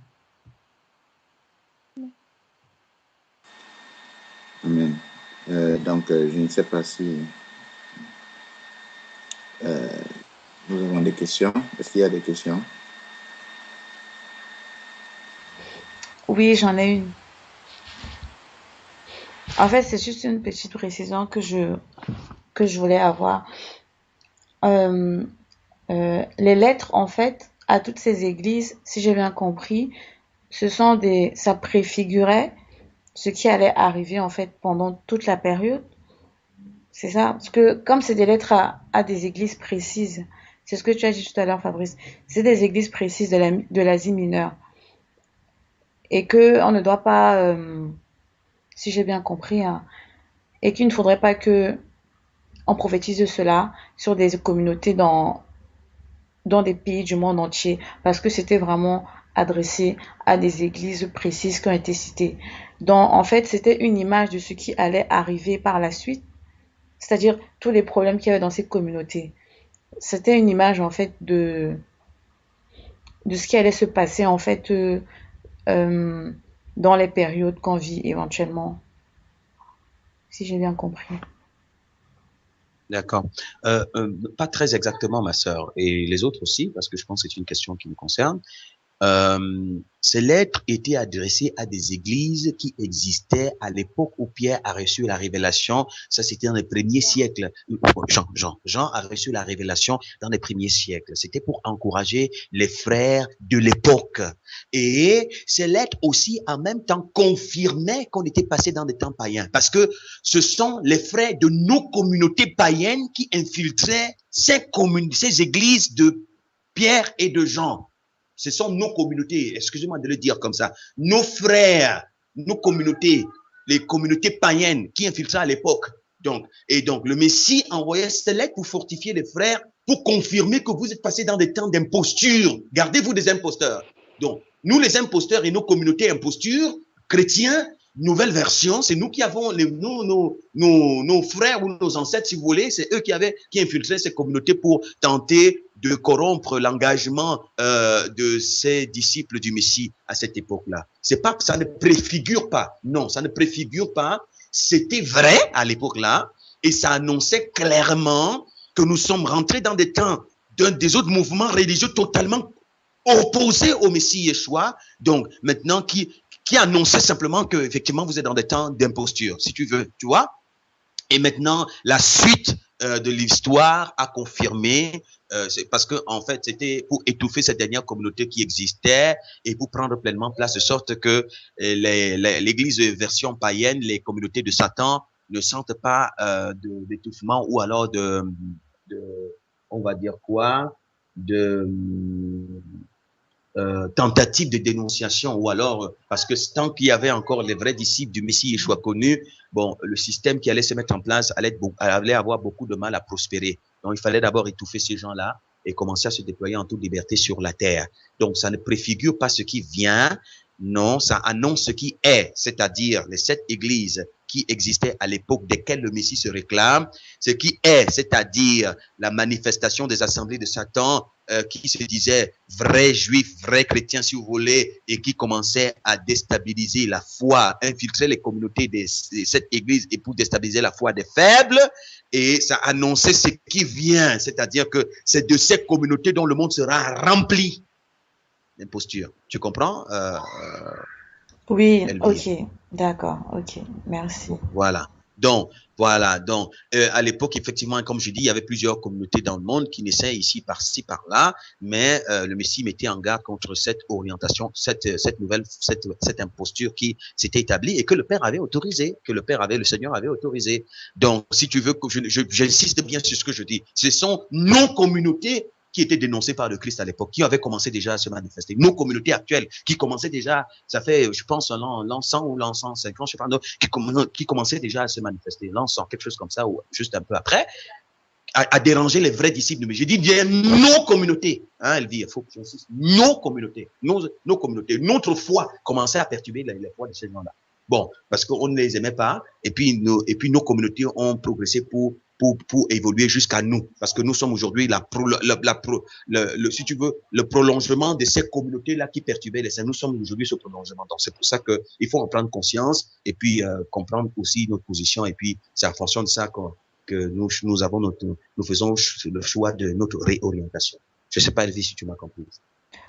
Amen. Donc, je ne sais pas si nous avons des questions. Est-ce qu'il y a des questions? Oui, j'en ai une. En fait, c'est juste une petite précision que je voulais avoir. Les lettres, en fait, à toutes ces églises, si j'ai bien compris, ça préfigurait ce qui allait arriver, en fait, pendant toute la période. C'est ça? Parce que, comme c'est des lettres à des églises précises, c'est ce que tu as dit tout à l'heure, Fabrice, c'est des églises précises de l'Asie mineure. Et que on ne doit pas, si j'ai bien compris, hein, et qu'il ne faudrait pas que on prophétise cela sur des communautés dans des pays du monde entier, parce que c'était vraiment adressé à des églises précises qui ont été citées. Donc, en fait, c'était une image de ce qui allait arriver par la suite, c'est-à-dire tous les problèmes qu'il y avait dans ces communautés. C'était une image, en fait, de ce qui allait se passer, en fait, dans les périodes qu'on vit éventuellement, si j'ai bien compris. D'accord. Pas très exactement, ma sœur, et les autres aussi, parce que je pense que c'est une question qui nous concerne. Ces lettres étaient adressées à des églises qui existaient à l'époque où Pierre a reçu la révélation. Ça, c'était dans les premiers siècles. Jean a reçu la révélation dans les premiers siècles. C'était pour encourager les frères de l'époque. Et ces lettres aussi, en même temps, confirmaient qu'on était passé dans des temps païens. Parce que ce sont les frères de nos communautés païennes qui infiltraient ces églises de Pierre et de Jean. Ce sont nos communautés, excusez-moi de le dire comme ça, nos frères, nos communautés, les communautés païennes qui infiltraient à l'époque. Donc, le Messie envoyait ces lettres pour fortifier les frères, pour confirmer que vous êtes passés dans des temps d'imposture. Gardez-vous des imposteurs. Donc, nous les imposteurs et nos communautés impostures, chrétiens, nouvelle version, c'est nous qui avons nos frères ou nos ancêtres, si vous voulez, c'est eux qui infiltraient ces communautés pour tenter de corrompre l'engagement de ces disciples du Messie à cette époque-là. C'est pas, ça ne préfigure pas. Non, ça ne préfigure pas. C'était vrai à l'époque-là et ça annonçait clairement que nous sommes rentrés dans des temps des autres mouvements religieux totalement opposés au Messie Yeshua. Donc, maintenant, qui annonçait simplement que, effectivement, vous êtes dans des temps d'imposture, si tu veux, tu vois. Et maintenant, la suite de l'histoire a confirmé, parce que en fait, c'était pour étouffer cette dernière communauté qui existait et pour prendre pleinement place, de sorte que l'Église version païenne, les communautés de Satan, ne sentent pas d'étouffement ou alors on va dire quoi, tentative de dénonciation, ou alors parce que tant qu'il y avait encore les vrais disciples du Messie Yeshua connus, bon, le système qui allait se mettre en place allait avoir beaucoup de mal à prospérer. Donc il fallait d'abord étouffer ces gens-là et commencer à se déployer en toute liberté sur la terre. Donc, ça ne préfigure pas ce qui vient, non, ça annonce ce qui est, c'est-à-dire les 7 églises qui existaient à l'époque desquelles le Messie se réclame, ce qui est, c'est-à-dire la manifestation des assemblées de Satan qui se disaient vrais juifs, vrais chrétiens si vous voulez, et qui commençaient à déstabiliser la foi, infiltrer les communautés des 7 églises et pour déstabiliser la foi des faibles, et ça annonçait ce qui vient, c'est-à-dire que c'est de ces communautés dont le monde sera rempli d'imposture. Tu comprends Oui, Elvire? ok, d'accord, ok, merci. Voilà. Donc, à l'époque, effectivement, comme je dis, il y avait plusieurs communautés dans le monde qui naissaient ici, par-ci, par-là, mais le Messie mettait en garde contre cette orientation, cette imposture qui s'était établie et que le Père avait autorisé, le Seigneur avait autorisé. Donc, si tu veux que j'insiste bien sur ce que je dis, ce sont nos communautés qui étaient dénoncées par le Christ à l'époque, qui avaient commencé déjà à se manifester. Nos communautés actuelles, qui commençaient déjà, ça fait, je pense, l'an 100 ou l'an 150, je sais pas, qui commençaient déjà à se manifester, l'an 100, quelque chose comme ça, ou juste un peu après, à déranger les vrais disciples. Mais j'ai dit bien nos communautés, hein, Elvire, il faut que j'insiste, nos communautés, notre foi commençait à perturber les foi de ces gens-là. Bon, parce qu'on ne les aimait pas, et puis nos communautés ont progressé pour évoluer jusqu'à nous, parce que nous sommes aujourd'hui si tu veux, le prolongement de ces communautés-là qui perturbaient les saints. Nous sommes aujourd'hui ce prolongement. Donc c'est pour ça que il faut en prendre conscience et puis comprendre aussi notre position. Et puis c'est en fonction de ça que nous faisons le choix de notre réorientation. Je ne sais pas, Elvie, si tu m'as compris.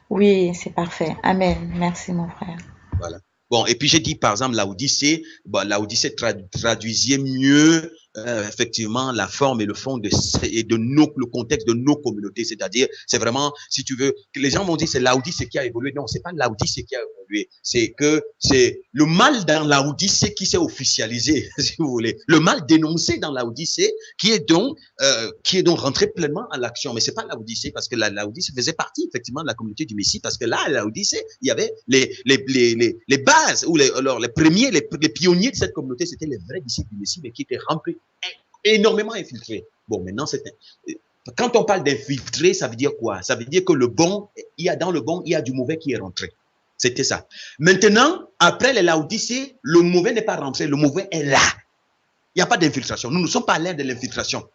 Oui, c'est parfait. Amen. Merci, mon frère. Voilà. Bon, et puis j'ai dit, par exemple, l'Odyssée, l'Odyssée traduisait mieux effectivement la forme et le fond le contexte de nos communautés. C'est-à-dire, c'est vraiment, si tu veux, que les gens vont dire c'est l'Odyssée qui a évolué. Non, c'est pas l'Odyssée qui a évolué. C'est que c'est le mal dans l'Odyssée qui s'est officialisé, si vous voulez. Le mal dénoncé dans l'Odyssée qui est donc rentré pleinement à l'action. Mais c'est pas l'Odyssée parce que l'Odyssée faisait partie effectivement de la communauté du Messie parce que là, à l'Odyssée, il y avait les bases ou les premiers, les pionniers de cette communauté, c'était les vrais disciples du Messie, mais qui étaient remplis, énormément infiltrés. Bon, maintenant, quand on parle d'infiltrer, ça veut dire quoi? Ça veut dire que dans le bon, il y a du mauvais qui est rentré. C'était ça. Maintenant, après les Laodicées, le mauvais n'est pas rentré, le mauvais est là. Il n'y a pas d'infiltration. Nous ne sommes pas à l'ère de l'infiltration.